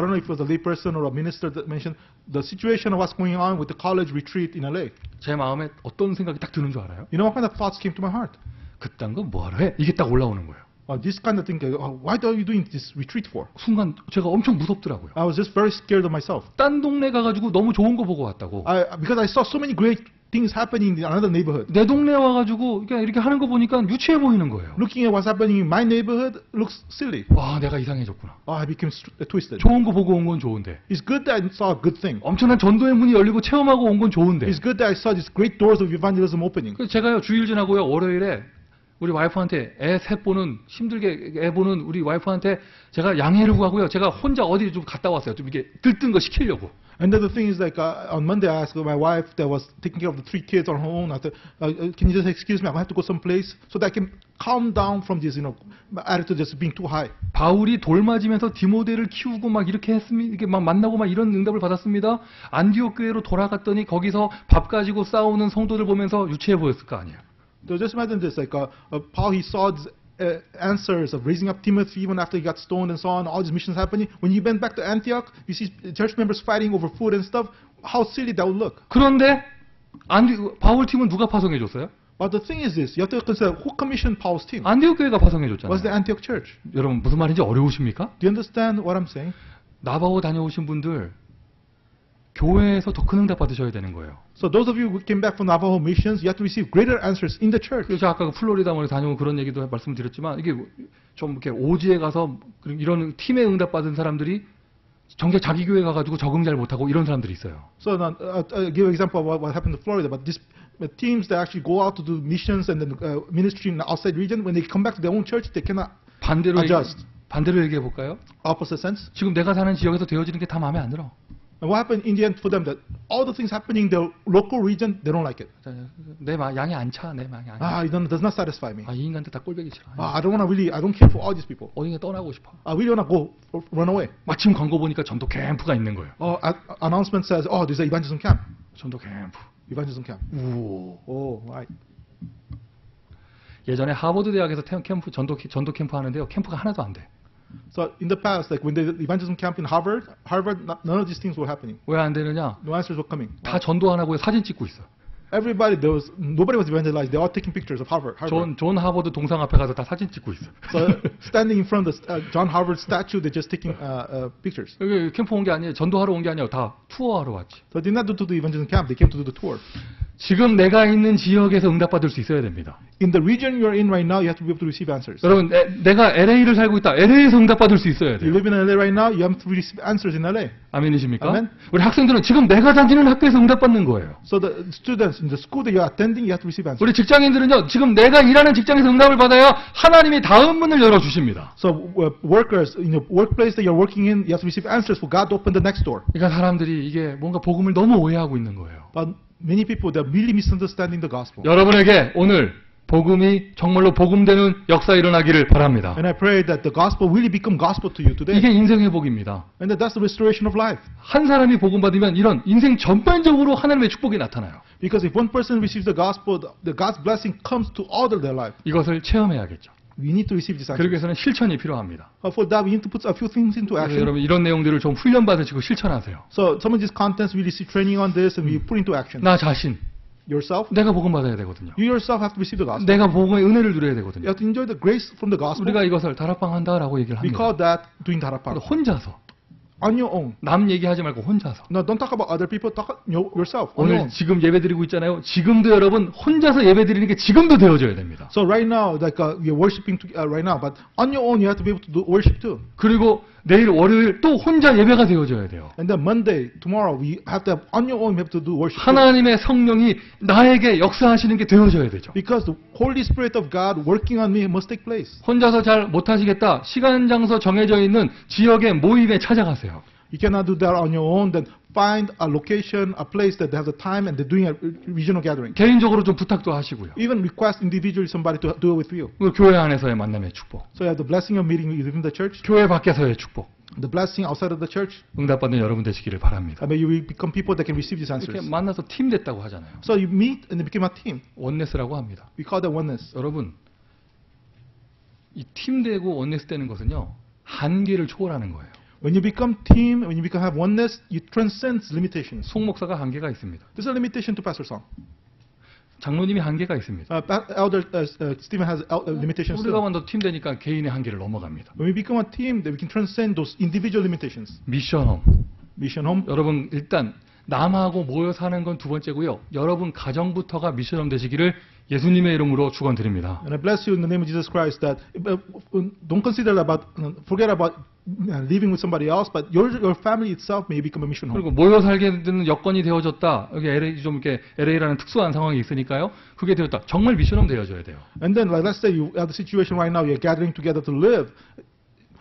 Speaker 2: don't know if it was a lay person or a minister that mentioned the situation of what's going on with the college retreat in LA.
Speaker 1: 제 마음에 어떤 생각이 딱 드는 줄 알아요?
Speaker 2: You know what kind of thoughts came to my heart?
Speaker 1: 그딴 거 뭐하러 해? 이게 딱 올라오는 거예요.
Speaker 2: This kind of thing. Why are you doing this retreat for?
Speaker 1: 순간 제가 엄청 무섭더라고요.
Speaker 2: I was just very scared of myself.
Speaker 1: 딴 동네 가가지고 너무 좋은 거 보고 왔다고.
Speaker 2: Because I saw so many great things happening in another neighborhood.
Speaker 1: 내 동네 와가지고 이렇게 하는 거 보니까 유치해 보이는 거예요.
Speaker 2: Looking at what's happening in my neighborhood looks silly.
Speaker 1: 와, 내가 이상해졌구나.
Speaker 2: I became twisted.
Speaker 1: 좋은 거 보고 온 건 좋은데.
Speaker 2: It's good that I saw a good thing.
Speaker 1: 엄청난 전도의 문이 열리고 체험하고 온 건 좋은데.
Speaker 2: It's good that I saw these great doors of evangelism opening.
Speaker 1: 그래서 제가요, 주일 지나고요, 월요일에 우리 와이프한테 애 셋 보는, 힘들게 애 보는 우리 와이프한테 제가 양해를 구하고요. 제가 혼자 어디 좀 갔다 왔어요. 좀 이렇게 들뜬 거 시키려고.
Speaker 2: And then the thing is like on Monday I asked my wife that was taking care of the 3 kids on her own. I said, can you just excuse me? I have to go someplace so that I can calm down from this, attitude just being too high.
Speaker 1: 바울이 돌 맞으면서 디모데를 키우고 막 이렇게 했습니다. 이렇게 막 만나고 막 이런 응답을 받았습니다. 안디옥 교회로 돌아갔더니 거기서 밥 가지고 싸우는 성도들 보면서 유치해 보였을 거 아니에요.
Speaker 2: So just imagine this, like Paul, he saw these answers of raising up Timothy even after he got stoned and so on, all these missions happening. When you went back to Antioch, you see church members fighting over food and stuff. How silly that would look.
Speaker 1: 그런데 바울 팀은 누가 파송해 줬어요?
Speaker 2: But the thing is this, you have to consider who commissioned Paul's team.
Speaker 1: 안디옥 교회가 파송해 줬잖아요.
Speaker 2: Was the Antioch church.
Speaker 1: 여러분 무슨 말인지 어려우십니까?
Speaker 2: Do you understand what I'm saying?
Speaker 1: 나바오 다녀오신 분들 교회에서 더 큰 응답 받으셔야 되는 거예요.
Speaker 2: So those of you who came back from Navajo missions, you have to receive greater answers in the church.
Speaker 1: 그래서 아까 플로리다 다녀온 그런 얘기도 말씀드렸지만 이게 좀 이렇게 오지에 가서 이런 팀에 응답 받은 사람들이 정작 자기 교회 가가지고 적응 잘 못하고 이런 사람들이 있어요.
Speaker 2: So now, I'll give an example of what happened in Florida. But these teams that actually go out to do missions and then ministry in the outside region, when they come back to their own church, they cannot adjust.
Speaker 1: 반대로 얘기해 볼까요?
Speaker 2: Opposite sense.
Speaker 1: 지금 내가 사는 지역에서 되어지는 게 다 마음에 안 들어.
Speaker 2: And what happened in the end for them that all the things happening in their local region, they don't like it.
Speaker 1: 내 양이 안 차, 내 양이 안 차.
Speaker 2: It does not satisfy me.
Speaker 1: 이 인간들 다 꼴보기 싫어.
Speaker 2: I don't care for all these people.
Speaker 1: 어디 떠나고 싶어.
Speaker 2: I really want to go, run away.
Speaker 1: 마침 광고 보니까 전도 캠프가 있는 거예요.
Speaker 2: Announcement says, there's an evangelism camp.
Speaker 1: 전도 캠프.
Speaker 2: Evangelism camp.
Speaker 1: 오.
Speaker 2: Right.
Speaker 1: 예전에 하버드 대학에서 캠프 전도 캠프 하는데요. 캠프가 하나도 안 돼.
Speaker 2: So in the past, like when they did evangelism camp in Harvard, none of these things were happening.
Speaker 1: 왜 안 되느냐?
Speaker 2: No answers were coming.
Speaker 1: 다 전도 안 하고 사진 찍고 있어.
Speaker 2: Nobody was evangelized. They all taking pictures of Harvard.
Speaker 1: 존 하버드 동상 앞에 가서 다 사진 찍고 있어.
Speaker 2: So standing in front of the John Harvard statue, they're just taking pictures.
Speaker 1: 여기 캠프 온 게 아니에요. 전도하러 온 게 아니에요. 다 투어하러 왔지.
Speaker 2: So they did not do the evangelism camp. They came to do the tour.
Speaker 1: 지금 내가 있는 지역에서 응답받을 수 있어야 됩니다.
Speaker 2: In the region you're in right now, you have to be able to receive answers.
Speaker 1: 여러분, 내가 LA를 살고 있다. LA에서 응답받을 수 있어야
Speaker 2: You
Speaker 1: 돼요.
Speaker 2: live in LA right now, you have to receive answers in LA.
Speaker 1: 아멘이십니까?
Speaker 2: 아멘.
Speaker 1: 우리 학생들은 지금 내가 다니는 학교에서 응답받는 거예요.
Speaker 2: So the students in the school that you're attending, you have to receive answers.
Speaker 1: 우리 직장인들은요, 지금 내가 일하는 직장에서 응답을 받아야 하나님이 다음 문을 열어주십니다.
Speaker 2: So workers in your workplace that you're working in, you have to receive answers for God to open the next door.
Speaker 1: 그러니까 사람들이 이게 뭔가 복음을 너무 오해하고 있는 거예요.
Speaker 2: But many people, they're really misunderstanding the gospel.
Speaker 1: 여러분에게 오늘 복음이 정말로 복음되는 역사 일어나기를 바랍니다.
Speaker 2: And I pray that the gospel really become gospel to you today.
Speaker 1: 이게 인생 회복입니다.
Speaker 2: And that's the restoration of life.
Speaker 1: 한 사람이 복음 받으면 이런 인생 전반적으로 하나님의 축복이 나타나요.
Speaker 2: Because if one person receives the gospel, the God's blessing comes to all of their life.
Speaker 1: 이것을 체험해야겠죠.
Speaker 2: We need to receive this answer.
Speaker 1: 그러기 위해서는 실천이 필요합니다.
Speaker 2: For that, we need to put a few things into
Speaker 1: 그래서
Speaker 2: action.
Speaker 1: 여러분 이런 내용들을 좀 훈련 받으시고 실천하세요.
Speaker 2: So some of these contents we receive training on this and we put into action.
Speaker 1: 나 자신,
Speaker 2: Yourself,
Speaker 1: 내가 복음 받아야 되거든요.
Speaker 2: you yourself have to receive the gospel.
Speaker 1: 내가 복음의 은혜를 누려야
Speaker 2: You
Speaker 1: 되거든요.
Speaker 2: have to enjoy the grace from the gospel.
Speaker 1: 우리가 이것을 다락방 한다라고 얘기를
Speaker 2: We
Speaker 1: 합니다.
Speaker 2: call that doing darapang.
Speaker 1: 혼자서,
Speaker 2: On your own.
Speaker 1: 남 얘기하지 말고 혼자서.
Speaker 2: No, don't talk about other people. Talk yourself. On your
Speaker 1: 오늘
Speaker 2: own.
Speaker 1: 지금 예배 드리고 있잖아요. 지금도 여러분 혼자서 예배 드리는 게 지금도 되어져야 됩니다.
Speaker 2: So right now, like we are worshiping right now, but on your own, you have to be able to do worship too.
Speaker 1: 그리고 내일 월요일 또 혼자 예배가 되어져야 돼요.
Speaker 2: And then Monday, tomorrow, we have to have on your own, we have to do worship. too.
Speaker 1: 하나님의 성령이 나에게 역사하시는 게 되어져야 되죠.
Speaker 2: Because the Holy Spirit of God working on me must take place.
Speaker 1: 혼자서 잘 못하시겠다. 시간 장소 정해져 있는 지역의 모임에 찾아가세요.
Speaker 2: You cannot do that on your own. Then find a location, a place that has a time, and they're doing a regional gathering.
Speaker 1: 개인적으로 좀 부탁도 하시고요.
Speaker 2: Even request individually somebody to do it with you.
Speaker 1: 그리고 교회 안에서의 만남의 축복,
Speaker 2: So you have the blessing of meeting within the church,
Speaker 1: 교회 밖에서의 축복,
Speaker 2: the blessing outside of the church,
Speaker 1: 응답받는 여러분 되시기를 바랍니다.
Speaker 2: and may you become people that can receive these
Speaker 1: 이렇게
Speaker 2: answers.
Speaker 1: 만나서 팀 됐다고 하잖아요.
Speaker 2: So you meet and you become a team.
Speaker 1: 원네스라고 합니다.
Speaker 2: We call that oneness.
Speaker 1: 여러분, 이 팀 되고 원네스 되는 것은요, 한계를 초월하는 거예요.
Speaker 2: When you become team, when you become have oneness, you transcend limitations.
Speaker 1: 송 목사가 한계가 있습니다.
Speaker 2: There's a limitation to Pastor Song.
Speaker 1: 장로님이 한계가 있습니다.
Speaker 2: Elder Stephen has limitations
Speaker 1: 우리가
Speaker 2: too.
Speaker 1: 먼저 팀 되니까 개인의 한계를 넘어갑니다.
Speaker 2: When we become a team, then we can transcend those individual limitations.
Speaker 1: 미션홈.
Speaker 2: Mission home.
Speaker 1: 여러분 일단 남하고 모여 사는 건 두 번째고요. 여러분 가정부터가 미션홈 되시기를 예수님의 이름으로 축원드립니다.
Speaker 2: And I bless you in the name of Jesus Christ that don't consider about, forget about living with somebody else, but your family itself may become a mission home.
Speaker 1: 그리고 모여 살게 되는 여건이 되어졌다. 여기 LA 좀 이렇게 LA라는 특수한 상황이 있으니까요. 그게 되었다. 정말 미션홈 되어져야 돼요.
Speaker 2: And then, like, let's say you have the situation right now, you're gathering together to live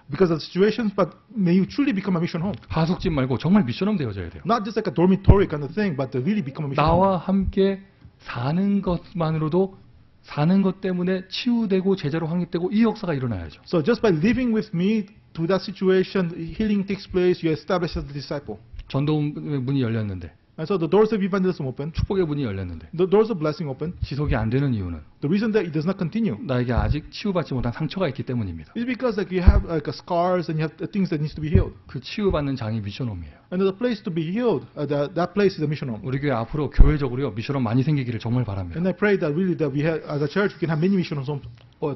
Speaker 2: because of the situations, but may you truly become a mission home.
Speaker 1: 하숙집 말고 정말 미션홈 되어져야 돼요.
Speaker 2: Not just like a dormitory kind of thing, but to really become a mission home.
Speaker 1: 나와 함께 사는 것만으로도 사는 것 때문에 치유되고 제자로 확립되고 이 역사가 일어나야죠.
Speaker 2: So just by living with me through that situation, healing takes place, you establish as a disciple.
Speaker 1: 전도의 문이 열렸는데
Speaker 2: And so the doors of evangelism open,
Speaker 1: 축복의 문이 열렸는데
Speaker 2: the doors of blessing open.
Speaker 1: 지속이 안 되는 이유는
Speaker 2: The reason that it does not continue
Speaker 1: 나에게 아직 치유받지 못한 상처가 있기 때문입니다.
Speaker 2: is because like you have like scars and you have things that needs to be healed.
Speaker 1: 그 치유받는 장이 미션홈이에요.
Speaker 2: And the place to be healed, that place is a mission home.
Speaker 1: 우리 교회 앞으로 교회적으로요 미션홈 많이 생기기를 정말 바랍니다.
Speaker 2: And I pray that really that we have, as a church, we can have many mission homes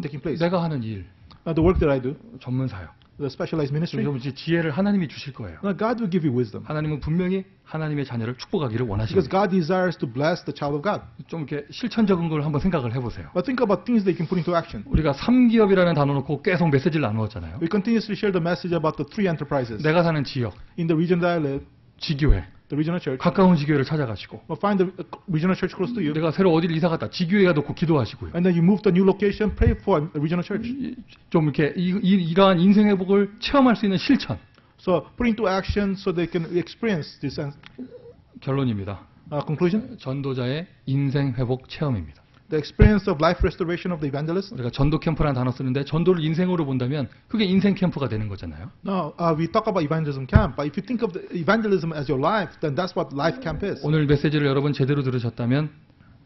Speaker 2: taking place.
Speaker 1: 내가 하는 일
Speaker 2: The work that I do,
Speaker 1: 전문사역
Speaker 2: the specialized ministry,
Speaker 1: 여러분 이제 지혜를 하나님이 주실 거예요.
Speaker 2: God will give you wisdom.
Speaker 1: 하나님은 분명히 하나님의 자녀를 축복하기를
Speaker 2: Because
Speaker 1: 원하십니다.
Speaker 2: God desires to bless the child of God.
Speaker 1: 좀 이렇게 실천적인 걸 한번 생각을 해보세요.
Speaker 2: But think about things that you can put into action.
Speaker 1: 우리가 3기업이라는 단어 놓고 계속 메시지를 나누었잖아요.
Speaker 2: We continuously share the message about the three enterprises.
Speaker 1: 내가 사는 지역,
Speaker 2: In the region that I live,
Speaker 1: 지교회,
Speaker 2: the regional church,
Speaker 1: 가까운 지교회를 찾아가시고
Speaker 2: well, find the regional church close to you.
Speaker 1: 내가 새로 어디를 이사 갔다 지교회가 놓고 기도하시고요.
Speaker 2: And then you move to a new location, pray for a regional church.
Speaker 1: 좀 이렇게 이러한 인생 회복을 체험할 수 있는 실천.
Speaker 2: So put into action so they can experience this.
Speaker 1: 결론입니다.
Speaker 2: Conclusion,
Speaker 1: 전도자의 인생 회복 체험입니다.
Speaker 2: the experience of life restoration of the evangelist.
Speaker 1: 우리가 전도 캠프라는 단어 쓰는데 전도를 인생으로 본다면 그게 인생 캠프가 되는 거잖아요.
Speaker 2: No, we talk about evangelism camp, but if you think of the evangelism as your life, then that's what life camp is.
Speaker 1: 오늘 메시지를 여러분 제대로 들으셨다면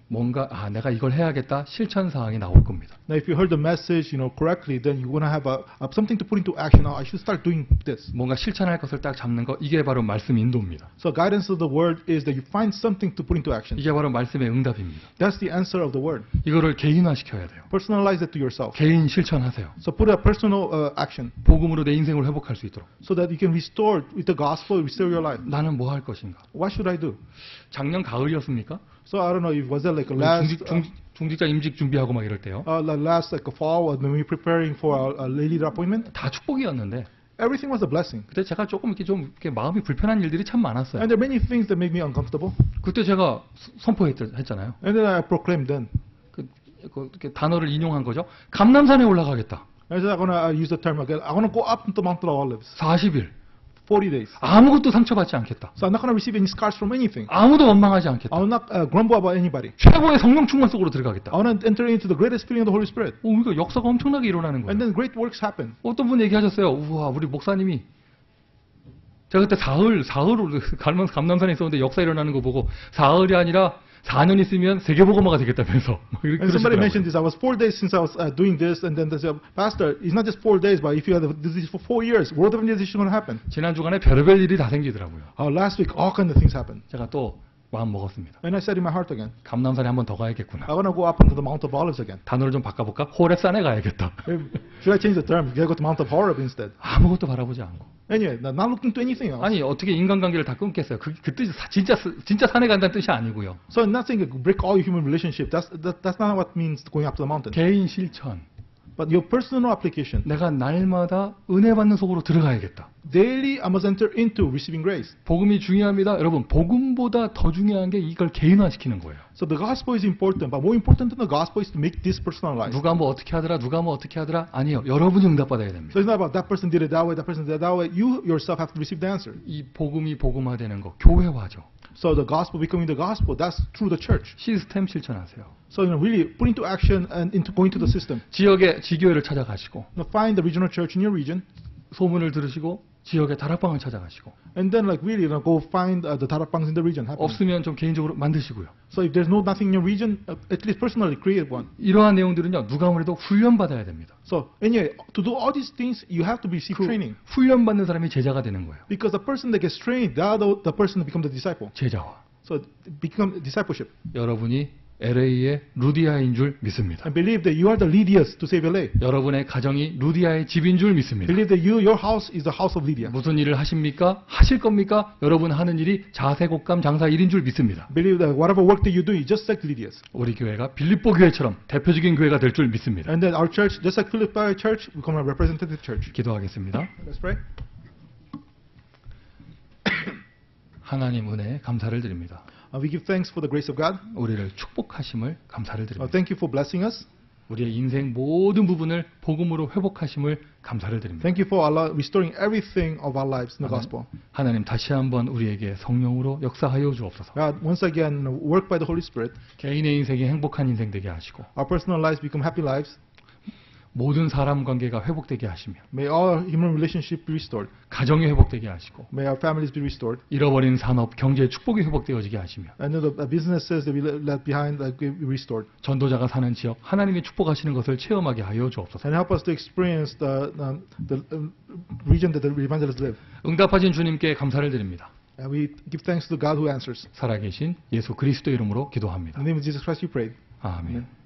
Speaker 1: 뭔가 내가 이걸 해야겠다 실천 사항이 나올 겁니다.
Speaker 2: Now, if you heard the message, correctly, then you want to have something to put into action. Now, I should start doing this.
Speaker 1: 뭔가 실천할 것을 딱 잡는 거 이게 바로 말씀 인도입니다.
Speaker 2: So, guidance of the word is that you find something to put into action.
Speaker 1: 이게 바로 말씀의 응답입니다.
Speaker 2: That's the answer of the word.
Speaker 1: 이거를 개인화시켜야 돼요.
Speaker 2: Personalize it to yourself.
Speaker 1: 개인 실천하세요.
Speaker 2: So, put a personal action
Speaker 1: 복음으로 내 인생을 회복할 수 있도록.
Speaker 2: so that you can restore with the gospel, restore your life.
Speaker 1: 나는 뭐 할 것인가?
Speaker 2: What should I do?
Speaker 1: 작년 가을이었습니까?
Speaker 2: So, I don't know if was that like a last.
Speaker 1: 중직자 임직 준비하고 막 이럴 때요.
Speaker 2: Last like a fall when we were preparing for a leader appointment,
Speaker 1: 다 축복이었는데
Speaker 2: everything was a blessing.
Speaker 1: 그때 제가 조금 이렇게 좀 이렇게 마음이 불편한 일들이 참 많았어요.
Speaker 2: And there are many things that make me uncomfortable.
Speaker 1: 그때 제가 선포했잖아요.
Speaker 2: And then I proclaimed then.
Speaker 1: 이렇게 단어를 인용한 거죠. 감남산에 올라가겠다.
Speaker 2: I said I'm gonna use the term again. I wanna go up into Mount Olives.
Speaker 1: 40일
Speaker 2: 40 days.
Speaker 1: 아무것도 상처받지 않겠다.
Speaker 2: So I'm not going to receive any scars from anything.
Speaker 1: 아무도 원망하지 않겠다.
Speaker 2: I will not grumble about anybody.
Speaker 1: 최고의 성령 충만 속으로 들어가겠다.
Speaker 2: I want to enter into the greatest filling of the Holy Spirit.
Speaker 1: 그러니까 역사가 엄청나게 일어나는 거예요.
Speaker 2: And then great works happen.
Speaker 1: 어떤 분 얘기하셨어요. 우와, 우리 목사님이 제가 그때 사흘 가면서 감남산에 있었는데 역사 일어나는 거 보고 사흘이 아니라 4년 있으면 세계복음화가 되겠다면서.
Speaker 2: And somebody mentioned this. I was 4 days since I was doing this, and then they said, Pastor, it's not just 4 days, but if you have this for 4 years, world evangelization is going to happen.
Speaker 1: 지난 주간에 별의별 일이 다 생기더라고요.
Speaker 2: Last week, all kinds of things happened.
Speaker 1: 제가 또 마음 먹었습니다.
Speaker 2: And I said in my heart again,
Speaker 1: 감남산에 한 번 더 가야겠구나.
Speaker 2: I want to go up onto the Mount of Olives again.
Speaker 1: 단어를 좀 바꿔볼까? 호렙산에 가야겠다.
Speaker 2: Should I change the term? You gotta go to Mount of Horeb instead.
Speaker 1: 아무것도 바라보지 않고.
Speaker 2: Anyway, not looking to anything else.
Speaker 1: 아니 어떻게 인간관계를 다 끊겠어요? 그 뜻이 진짜 산에 간다는 뜻이 아니고요.
Speaker 2: So I'm not saying break all your human relationship. That's not what means going up to the mountain.
Speaker 1: 개인 실천.
Speaker 2: But your personal application.
Speaker 1: 내가 날마다 은혜 받는 속으로 들어가야겠다.
Speaker 2: Daily, I must enter into receiving grace.
Speaker 1: 복음이 중요합니다. 여러분, 복음보다 더 중요한 게 이걸 개인화시키는 거예요.
Speaker 2: So the gospel is important, but more important than the gospel is to make this personalized.
Speaker 1: 누가 뭐 어떻게 하더라, 누가 뭐 어떻게 하더라. 아니요. 여러분이 응답받아야 됩니다.
Speaker 2: So it's not about that person did it that way, that person did it that way. You yourself have to receive the answer.
Speaker 1: 이 복음이 복음화되는 거, 교회화죠.
Speaker 2: So the gospel becoming the gospel, that's through the church.
Speaker 1: 시스템 실천하세요.
Speaker 2: So really put into action and into going to the system.
Speaker 1: 지역의 지교회를 찾아가시고,
Speaker 2: Now find the regional church in your region,
Speaker 1: 소문을 들으시고, 지역의 다락방을 찾아가시고,
Speaker 2: and then really go find the tarakpangs in the region. Happening.
Speaker 1: 없으면 좀 개인적으로 만드시고요.
Speaker 2: So if there's nothing in your region, at least personally create one.
Speaker 1: 이러한 내용들은요, 누가 아무래도 훈련받아야 됩니다.
Speaker 2: So anyway, to do all these things, you have to receive training.
Speaker 1: 훈련받는 사람이 제자가 되는 거예요.
Speaker 2: Because the person that gets trained, they are the person that become the disciple.
Speaker 1: 제자화.
Speaker 2: So become discipleship.
Speaker 1: 여러분이 LA의 루디아인 줄 믿습니다.
Speaker 2: And believe that you are the Lydias to save LA.
Speaker 1: 여러분의 가정이 루디아의 집인 줄 믿습니다.
Speaker 2: Believe that your house is the house of Lydia.
Speaker 1: 무슨 일을 하십니까? 하실 겁니까? 여러분 하는 일이 자세곡감 장사 일인 줄 믿습니다.
Speaker 2: Believe that whatever work that you do is just like Lydia's.
Speaker 1: 우리 교회가 빌립보 교회처럼 대표적인 교회가 될 줄 믿습니다.
Speaker 2: And then our church, just like Philippi church, become a representative church.
Speaker 1: 기도하겠습니다.
Speaker 2: Let's pray.
Speaker 1: 하나님 은혜에 감사를 드립니다.
Speaker 2: We give thanks for the grace of God.
Speaker 1: 우리를 축복하심을 감사를 드립니다.
Speaker 2: Thank you for blessing us.
Speaker 1: 우리의 인생 모든 부분을 복음으로 회복하심을 감사를 드립니다.
Speaker 2: Thank you for restoring everything of our lives in the gospel.
Speaker 1: 하나님 다시 한번 우리에게 성령으로 역사하여 주옵소서.
Speaker 2: God, once again, work by the Holy Spirit.
Speaker 1: 개인의 인생이 행복한 인생 되게 하시고
Speaker 2: Our personal lives become happy lives.
Speaker 1: 모든 사람 관계가 회복되게 하시며
Speaker 2: May all human relationships be restored.
Speaker 1: 가정이 회복되게 하시고
Speaker 2: May our families be restored.
Speaker 1: 잃어버린 산업, 경제 축복이 회복되어지게 하시며
Speaker 2: And the businesses that we left behind be restored.
Speaker 1: 전도자가 사는 지역 하나님이 축복하시는 것을 체험하게 하여 주옵소서.
Speaker 2: And help us to experience the region that the evangelists live.
Speaker 1: 응답하신 주님께 감사를 드립니다.
Speaker 2: And we give thanks to God who answers.
Speaker 1: 살아계신 예수 그리스도 이름으로 기도합니다.
Speaker 2: In the name of Jesus Christ we pray.
Speaker 1: 아멘.
Speaker 2: Amen.